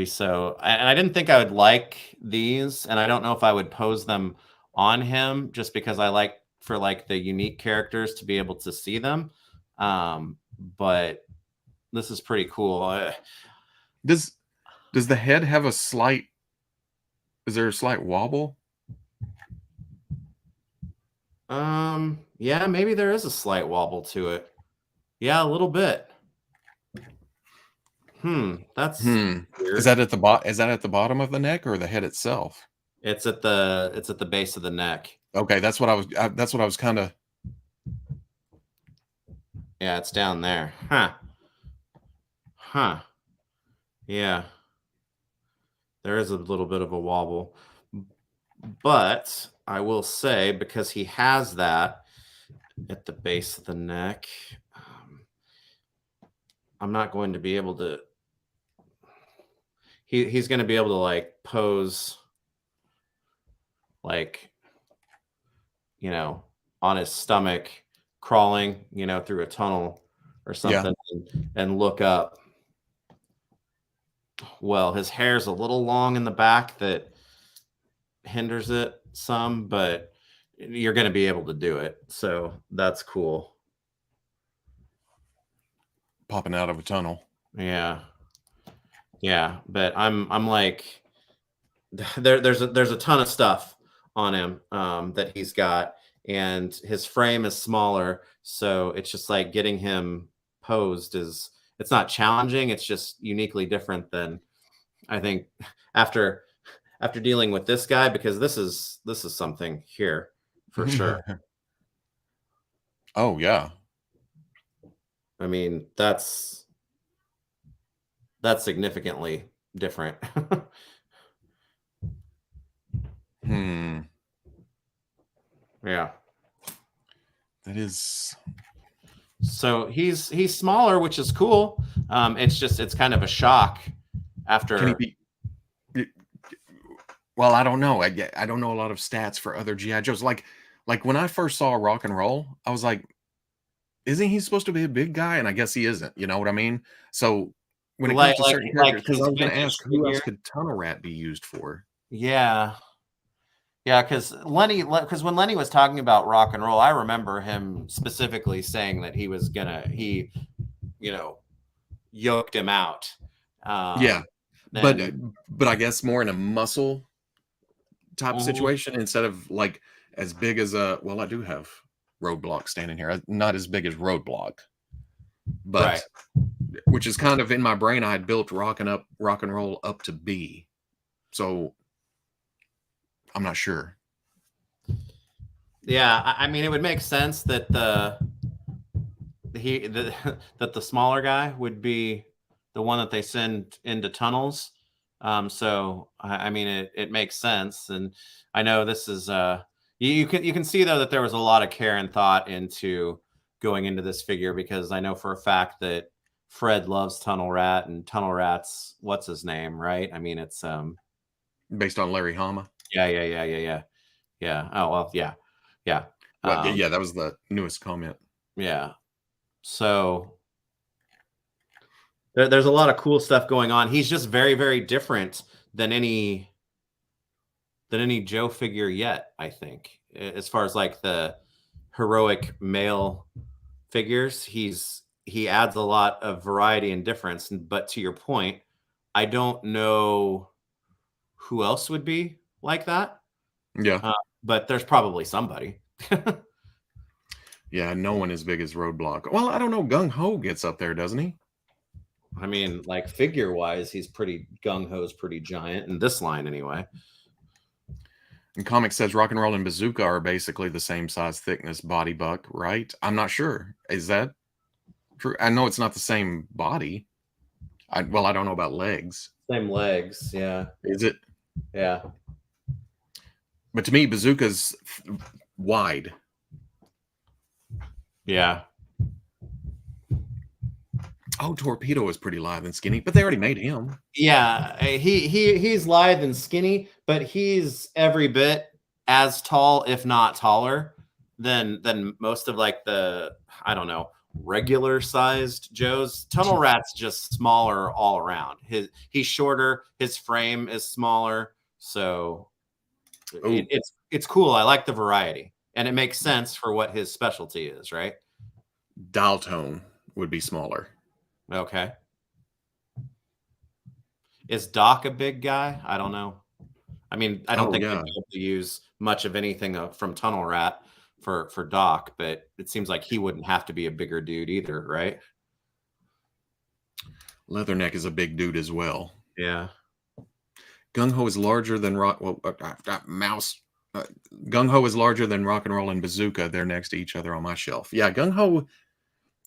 so. And I didn't think I would like these, and I don't know if I would pose them on him just because I like for like the unique characters to be able to see them. But this is pretty cool. Does the head have a slight? Is there a slight wobble? Yeah, maybe there is a slight wobble to it. Yeah, a little bit. That's weird. Is that at the bottom? Is that at the bottom of the neck or the head itself? It's at the base of the neck. Okay, that's what I was. That's what I was kind of. Yeah, it's down there. Huh. Yeah. There is a little bit of a wobble. But I will say, because he has that at the base of the neck, I'm not going to be able to. He's going to be able to like pose, like, on his stomach, crawling, through a tunnel or something, and look up. Well, his hair's a little long in the back that hinders it some, but you're going to be able to do it. So that's cool. Popping out of a tunnel. Yeah. Yeah. But I'm like, there's a ton of stuff on him that he's got, and his frame is smaller. So it's just like getting him posed it's not challenging. It's just uniquely different than I think after dealing with this guy, because this is something here for sure. Oh yeah. I mean, that's significantly different. Yeah. That is. So he's smaller, which is cool. It's kind of a shock after. Can he be? Well, I don't know. I don't know a lot of stats for other GI Joes. Like when I first saw Rock and Roll, I was like, isn't he supposed to be a big guy? And I guess he isn't. You know what I mean? So when it comes to certain characters, because I was going to ask, who else could Tunnel Rat be used for? Yeah. Yeah, because when Lenny was talking about Rock and Roll, I remember him specifically saying that he yoked him out. Yeah, but I guess more in a muscle type situation instead of like as big as a. Well, I do have Roadblock standing here, not as big as Roadblock, but which is kind of in my brain. I had built Rock and Roll up to be, so I'm not sure. Yeah, I mean, it would make sense that that the smaller guy would be the one that they send into tunnels. So I mean, it makes sense, and I know this is you can see though that there was a lot of care and thought into going into this figure, because I know for a fact that Fred loves Tunnel Rat, and Tunnel Rat's what's his name, right? I mean, it's based on Larry Hama. Yeah. Oh well, yeah. Well, yeah, that was the newest comment. Yeah. So There's a lot of cool stuff going on. He's just very, very different than any Joe figure yet, I think. As far as like the heroic male figures, he adds a lot of variety and difference. But to your point, I don't know who else would be like that. Yeah. But there's probably somebody. Yeah, no one as big as Roadblock. Well, I don't know. Gung Ho gets up there, doesn't he? I mean, like figure wise, he's pretty gung ho's pretty giant in this line anyway. And Comic says Rock and Roll and Bazooka are basically the same size, thickness, body buck, right? I'm not sure. Is that true? I know it's not the same body. I don't know about legs. Same legs, yeah. Is it? Yeah. But to me, Bazooka's wide. Yeah. Oh, Torpedo is pretty lithe and skinny, but they already made him. Yeah, he's lithe and skinny, but he's every bit as tall, if not taller, than most of like the, I don't know, regular sized Joes. Tunnel Rat's just smaller all around. He's shorter, his frame is smaller, so it's cool. I like the variety, and it makes sense for what his specialty is, right? Dial tone would be smaller. Okay. Is Doc a big guy? I don't know. I mean, I don't think they'd be able to use much of anything from Tunnel Rat for Doc, but it seems like he wouldn't have to be a bigger dude either, right? Leatherneck is a big dude as well. Yeah. Gung Ho is larger than Gung Ho is larger than Rock and Roll and Bazooka. They're next to each other on my shelf. Yeah, Gung Ho.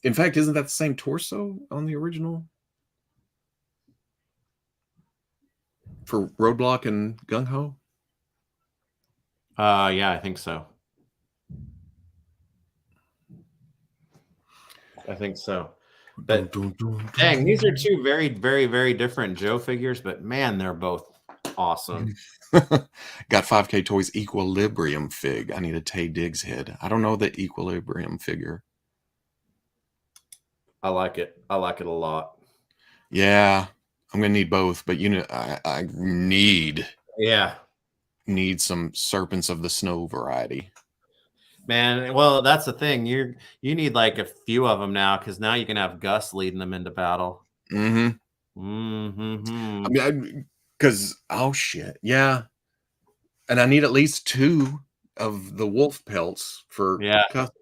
In fact, isn't that the same torso on the original? For Roadblock and Gung Ho? Yeah, I think so. But dang, these are two very, very, very different Joe figures, but man, they're both awesome. Got 5K Toys Equilibrium fig. I need a Tay Diggs head. I don't know the Equilibrium figure. I like it. I like it a lot. Yeah, I'm gonna need both, but I need some Serpents of the Snow variety. Man, well, that's the thing. You need like a few of them now, because now you can have Gus leading them into battle. Mm-hmm. Mm-hmm. I mean, because oh shit, yeah, and I need at least 2 of the wolf pelts for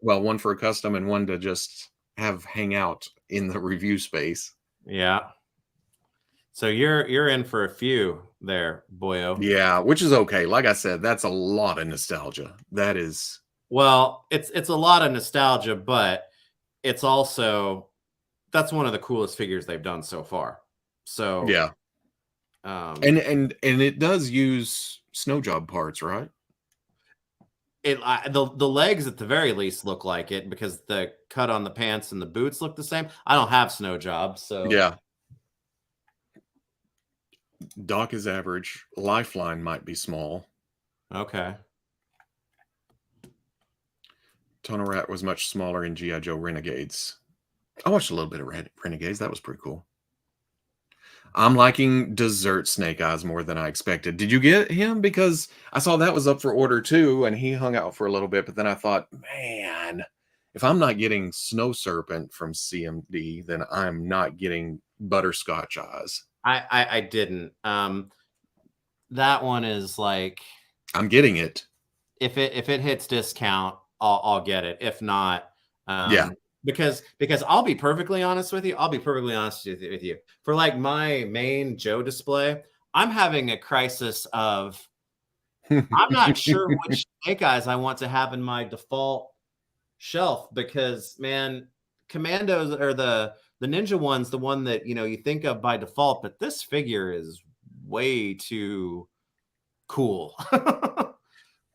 one for a custom and one to just hang out in the review space. Yeah. So you're in for a few there, boyo. Yeah, which is okay. Like I said, that's a lot of nostalgia. That is. Well, it's a lot of nostalgia, but it's also, that's one of the coolest figures they've done so far. So yeah. And it does use snow job parts, right? The legs at the very least look like it, because the cut on the pants and the boots look the same. I don't have snow jobs, so yeah. Doc is average. Lifeline might be small. Okay. Tunnel Rat was much smaller in G.I.Joe Renegades. I watched a little bit of Renegades. That was pretty cool. I'm liking Dessert Snake Eyes more than I expected. Did you get him? Because I saw that was up for order too, and he hung out for a little bit, but then I thought, man, if I'm not getting Snow Serpent from CMD, then I'm not getting Butterscotch Eyes. I didn't. That one is like, I'm getting it. If it hits discount, I'll get it. If not, yeah. Because I'll be perfectly honest with you. With you. For like my main Joe display, I'm having a crisis of, I'm not sure which Snake Eyes I want to have in my default shelf, because man, Commandos are the Ninja one's the one that you think of by default, but this figure is way too cool.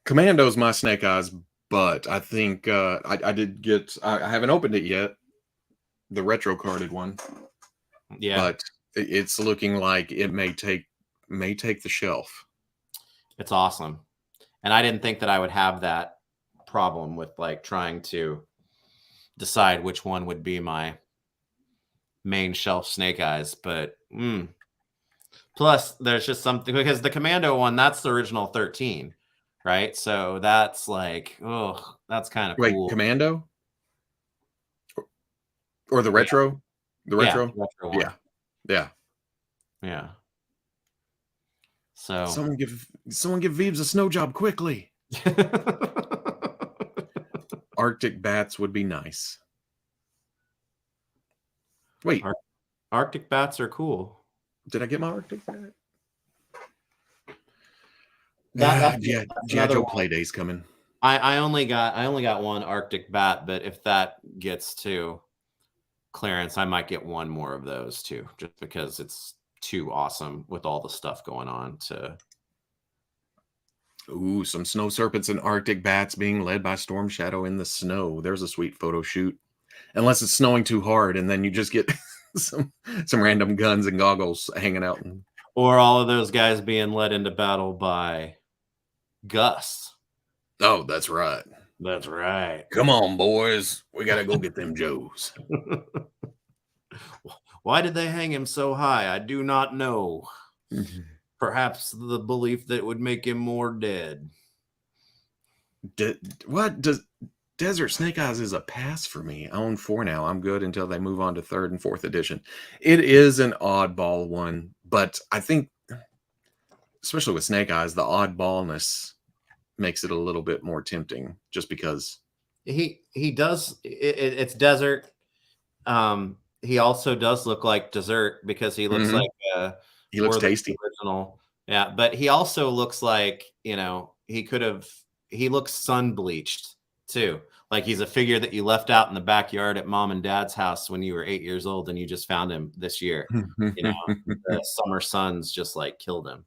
Commando's my Snake Eyes, but I think I did get. I haven't opened it yet, the retro carded one. Yeah, but it's looking like it may take the shelf. It's awesome, and I didn't think that I would have that problem with like trying to decide which one would be my main shelf Snake Eyes, but plus there's just something because the Commando one, that's the original 13, right? So that's like, oh, that's kind of Wait, cool. Commando or the Yeah, retro? The yeah, retro? the retro Yeah, one. yeah. Yeah. So Someone give Veebs a snow job quickly. Arctic bats would be nice. Wait, Arctic bats are cool. did I get my Arctic bat? That's G.I. another Joe one. Playday's coming. I only got one Arctic bat, but if that gets to clearance, I might get one more of those too, just because it's too awesome with all the stuff going on to. Ooh, some snow serpents and Arctic bats being led by Storm Shadow in the snow. There's a sweet photo shoot. Unless it's snowing too hard, and then you just get some random guns and goggles hanging out. Or all of those guys being led into battle by Gus. Oh, that's right. That's right. Come on, boys. We got to go get them Joes. Why did they hang him so high? I do not know. Perhaps the belief that it would make him more dead. What does Desert Snake Eyes is a pass for me. I own 4 now. I'm good until they move on to 3rd and 4th edition. It is an oddball one, but I think, especially with Snake Eyes, the oddballness makes it a little bit more tempting just because he does it's desert. He also does look like dessert because he looks like he looks tasty. Original. Yeah, but he also looks like, he looks sun bleached too. Like he's a figure that you left out in the backyard at mom and dad's house when you were 8 years old and you just found him this year. The summer suns just like killed him.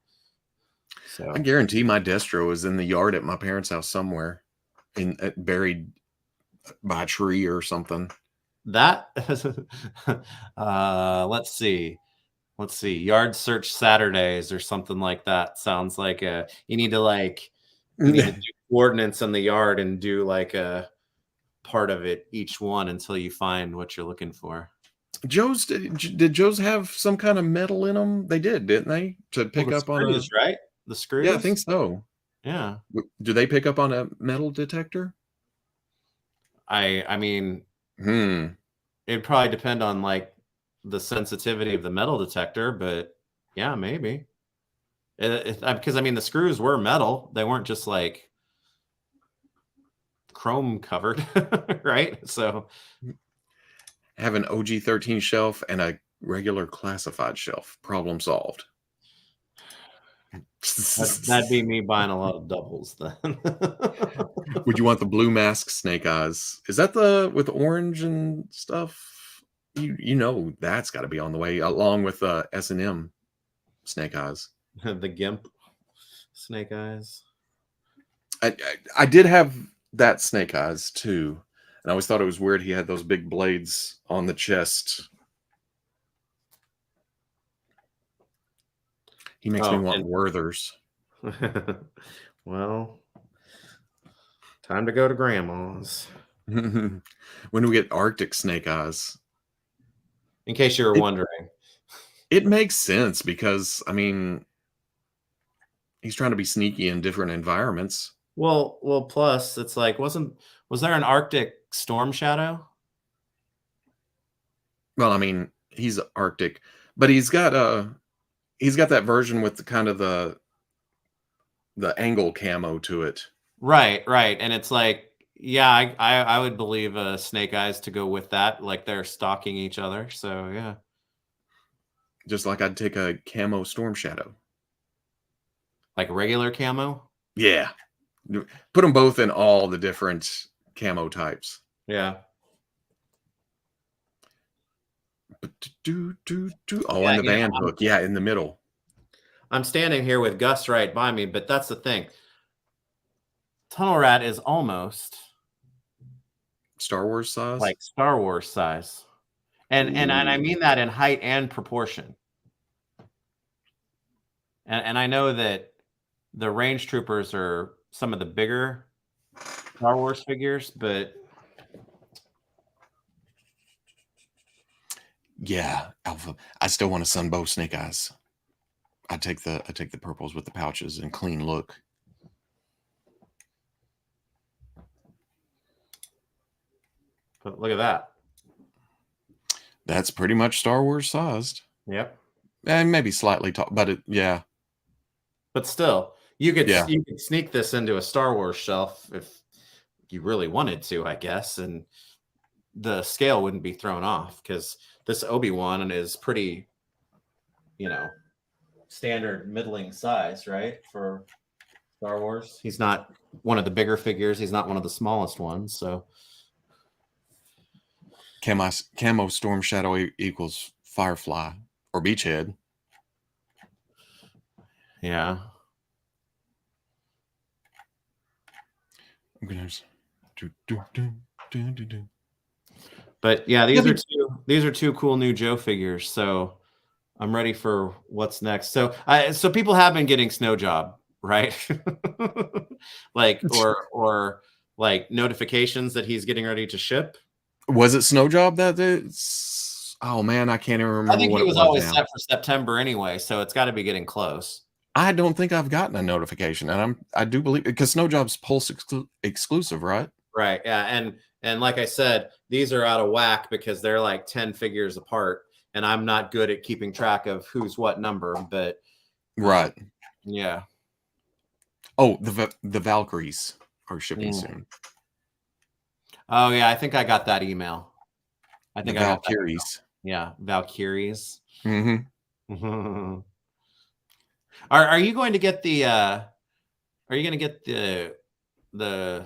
So I guarantee my Destro is in the yard at my parents' house somewhere, buried by a tree or something. That let's see. Yard search Saturdays or something like that. Sounds like you need to do coordinates in the yard and do like a part of it each one until you find what you're looking for. Joe's did Joe's have some kind of metal in them? They did, didn't they? To pick up on screws, right? The screws. Yeah, I think so. Yeah. Do they pick up on a metal detector? I mean, it'd probably depend on like the sensitivity of the metal detector, but yeah, maybe. Because I mean, the screws were metal; they weren't just like chrome covered, right? So, have an OG-13 shelf and a regular classified shelf. Problem solved. That'd be me buying a lot of doubles then. Would you want the blue mask Snake Eyes? Is that the with orange and stuff? You know that's got to be on the way along with S&M Snake Eyes. The GIMP Snake Eyes. I did have that Snake Eyes too, and I always thought it was weird he had those big blades on the chest. He makes me want Werthers. Well, time to go to grandma's. When do we get Arctic Snake Eyes? In case you were wondering. It makes sense because, I mean, he's trying to be sneaky in different environments. Well, plus it's like, was there an Arctic Storm Shadow? Well, I mean, he's Arctic, but he's got that version with the kind of the angle camo to it. Right. And it's like, yeah, I would believe Snake Eyes to go with that, like they're stalking each other. So yeah. Just like I'd take a camo Storm Shadow. Like regular camo? Yeah. Put them both in all the different camo types. Yeah. Oh, and the band hook. Yeah, in the middle. I'm standing here with Gus right by me, but that's the thing. Tunnel Rat is almost Star Wars size? Like Star Wars size. And I mean that in height and proportion. And I know that the range troopers are some of the bigger Star Wars figures, but Yeah, alpha. I still want a Sunbow Snake Eyes. I take the purples with the pouches and clean look. But look at that. That's pretty much Star Wars sized. Yep. And maybe slightly tall, but yeah. But still, you could Yeah. sneak this into a Star Wars shelf if you really wanted to, I guess, and the scale wouldn't be thrown off because this Obi-Wan is pretty, standard middling size, right? For Star Wars. He's not one of the bigger figures. He's not one of the smallest ones. So Camo Storm Shadow equals Firefly or Beachhead. yeah. I'm gonna But yeah, these are two cool new Joe figures. So I'm ready for what's next. So people have been getting Snow Job, right? Like or like notifications that he's getting ready to ship. Was it Snow Job that it's? Oh man, I can't even I remember think what he it was was always now. set for September anyway, so it's got to be getting close. I don't think I've gotten a notification, and I do believe because Snow Job's Pulse exclusive, right? Right. Yeah. And like I said, these are out of whack because they're like 10 figures apart, and I'm not good at keeping track of who's what number, but Right. Yeah. Oh, the Valkyries are shipping soon. Oh yeah, I think I got that email. I think The I got that email. Valkyries. Yeah, Valkyries. Mm-hmm. Are you going to get the are you going to get the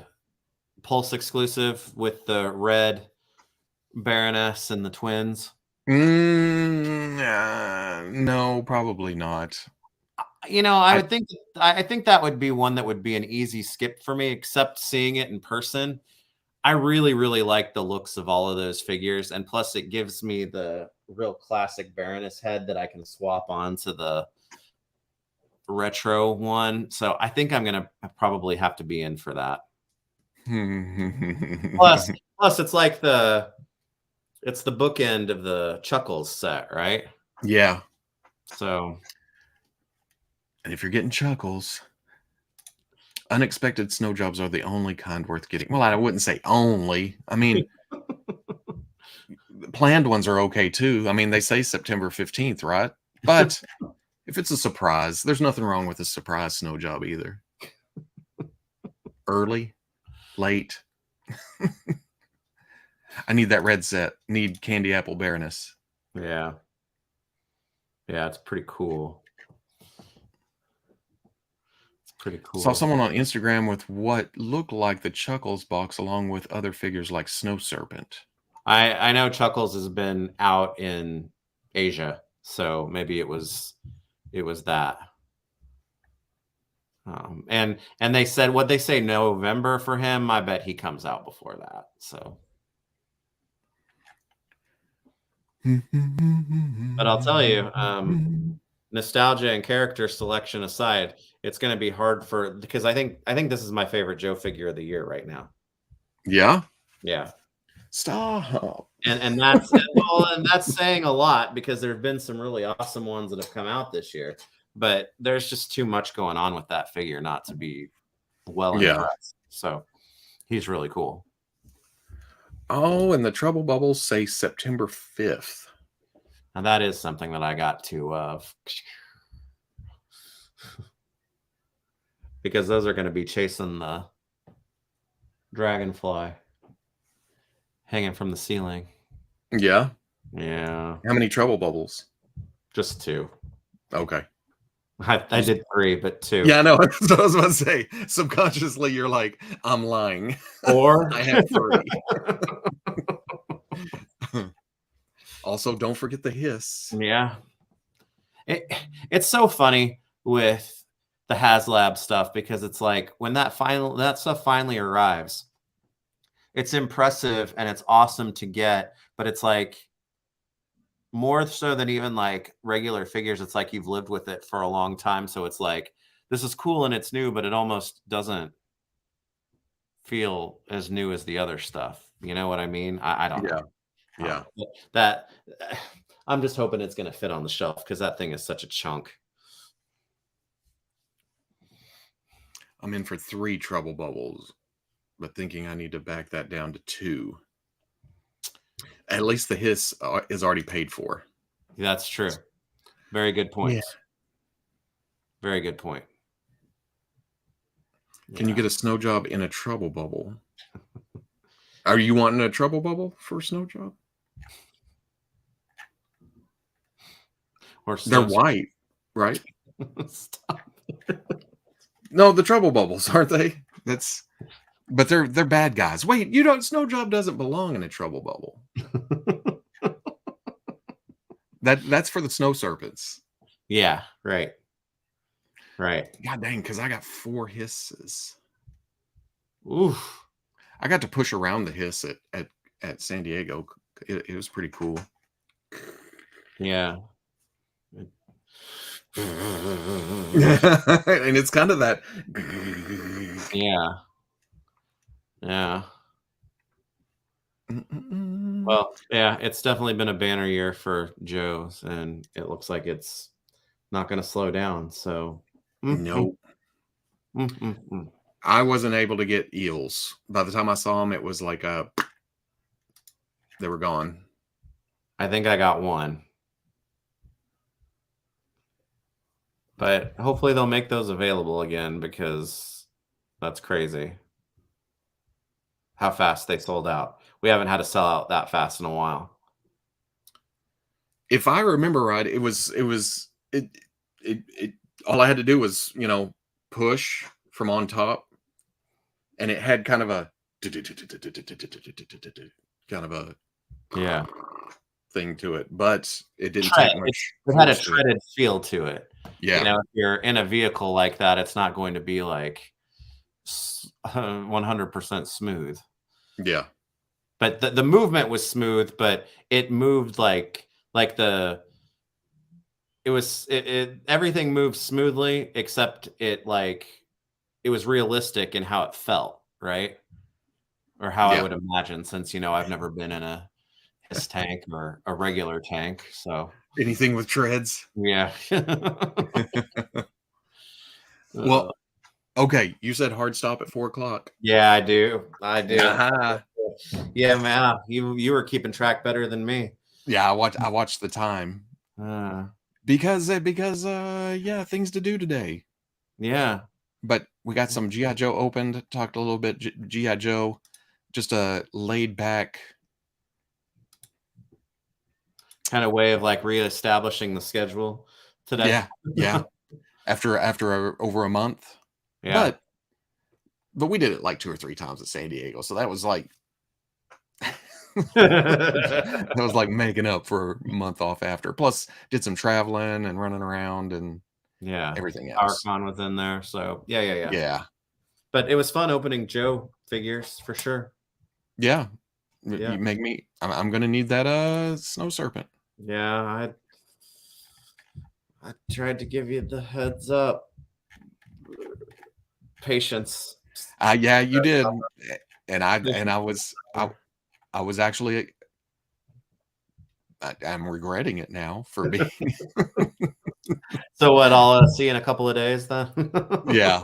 Pulse exclusive with the red Baroness and the twins? No, probably not. I would think I think that would be one that would be an easy skip for me, except seeing it in person. I really, really like the looks of all of those figures, and plus it gives me the real classic Baroness head that I can swap onto the retro one. So I think I'm gonna probably have to be in for that. Plus it's like it's the bookend of the Chuckles set, right? Yeah. So And if you're getting Chuckles, unexpected snow jobs are the only kind worth getting. Well, I wouldn't say only. I mean, planned ones are okay too. I mean, they say September 15th, right? But if it's a surprise, there's nothing wrong with a surprise snow job either. Early, late. I need that red set. Need Candy Apple Baroness. yeah. Yeah, it's pretty cool. It's pretty cool. Saw someone on Instagram with what looked like the Chuckles box along with other figures like Snow Serpent. I know Chuckles has been out in Asia, so maybe it was that. And they said what they say November for him. I bet he comes out before that. So, but I'll tell you, nostalgia and character selection aside, it's going to be hard because I think this is my favorite Joe figure of the year right now. Yeah. Yeah. Stop. And that's and that's saying a lot because there have been some really awesome ones that have come out this year, but there's just too much going on with that figure not to be well impressed. So he's really cool. Oh, and the trouble bubbles say September 5th. And that is something that I got to because those are going to be chasing the dragonfly hanging from the ceiling. Yeah. Yeah. How many trouble bubbles? Just 2. Okay. I did 3, but 2. Yeah, I know. That's what I was about to say. Subconsciously, you're like, I'm lying. Or I have 3. Also, don't forget the hiss. Yeah. It's so funny with the Haslab stuff because it's like when that stuff finally arrives, it's impressive and it's awesome to get, but it's like more so than even like regular figures. It's like you've lived with it for a long time. So it's like, this is cool and it's new, but it almost doesn't feel as new as the other stuff. You know what I mean? I don't know. Yeah. That I'm just hoping it's going to fit on the shelf because that thing is such a chunk. I'm in for 3 trouble bubbles, but thinking I need to back that down to 2. At least the hiss is already paid for. That's true. Very good point. Yeah. Very good point. Can you get a snow job in a trouble bubble? Are you wanting a trouble bubble for a snow job? Or they're white, right? Stop. No, the trouble bubbles, aren't they? But they're bad guys. Wait, snow job doesn't belong in a trouble bubble. That's for the snow serpents. Yeah, right. Right. God dang, because I got 4 hisses. Oof. I got to push around the hiss at San Diego. It was pretty cool. Yeah. And it's kind of that. Yeah. Yeah. Well, yeah, it's definitely been a banner year for Joe's, and it looks like it's not going to slow down. So, Nope. I wasn't able to get eels. By the time I saw them, it was like they were gone. I think I got one. But hopefully they'll make those available again because that's crazy how fast they sold out. We haven't had to sell out that fast in a while. If I remember right, it all I had to do was, push from on top, and it had kind of a thing to it, but it didn't take much. It had a treaded feel to it. Yeah. If you're in a vehicle like that, it's not going to be like 100% smooth. Yeah. But the movement was smooth, but it moved everything moved smoothly, except it was realistic in how it felt, right? Or how I would imagine, since I've never been in a hiss tank or a regular tank. So anything with treads. Yeah. Well, okay. You said hard stop at 4:00. Yeah, I do. Uh-huh. Yeah, man. You were keeping track better than me. Yeah, I watched the time. Because things to do today. Yeah. But we got some G.I.Joe opened, talked a little bit G.I.Joe, just a laid back kind of way of reestablishing the schedule today. Yeah. After over a month. Yeah. But we did it 2 or 3 times at San Diego. So that was that was making up for a month off after. Plus did some traveling and running around and everything else. PowerCon was in there. So yeah. But it was fun opening Joe figures for sure. Yeah. You make me. I'm gonna need that snow serpent. Yeah, I tried to give you the heads up. Patience. Yeah, you did. And I was actually I'm regretting it now for being. So what? I'll see you in a couple of days then. Yeah.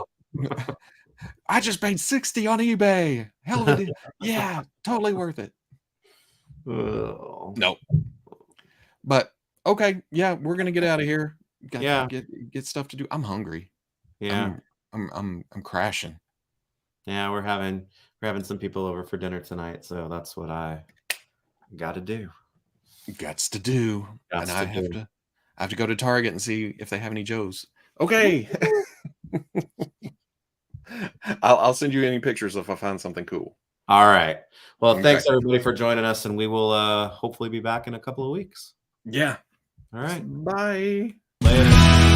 I just paid $60 on eBay. Hell of a deal. Yeah, totally worth it. Nope. But okay, yeah, we're gonna get out of here. Get stuff to do. I'm hungry. Yeah, I'm crashing. Yeah, we're having some people over for dinner tonight, so that's what I got to do. Gots to do. And I have to go to Target and see if they have any Joes. Okay. I'll send you any pictures if I find something cool. All right. Well, thanks everybody for joining us, and we will hopefully be back in a couple of weeks. Yeah. All right. Bye. Later.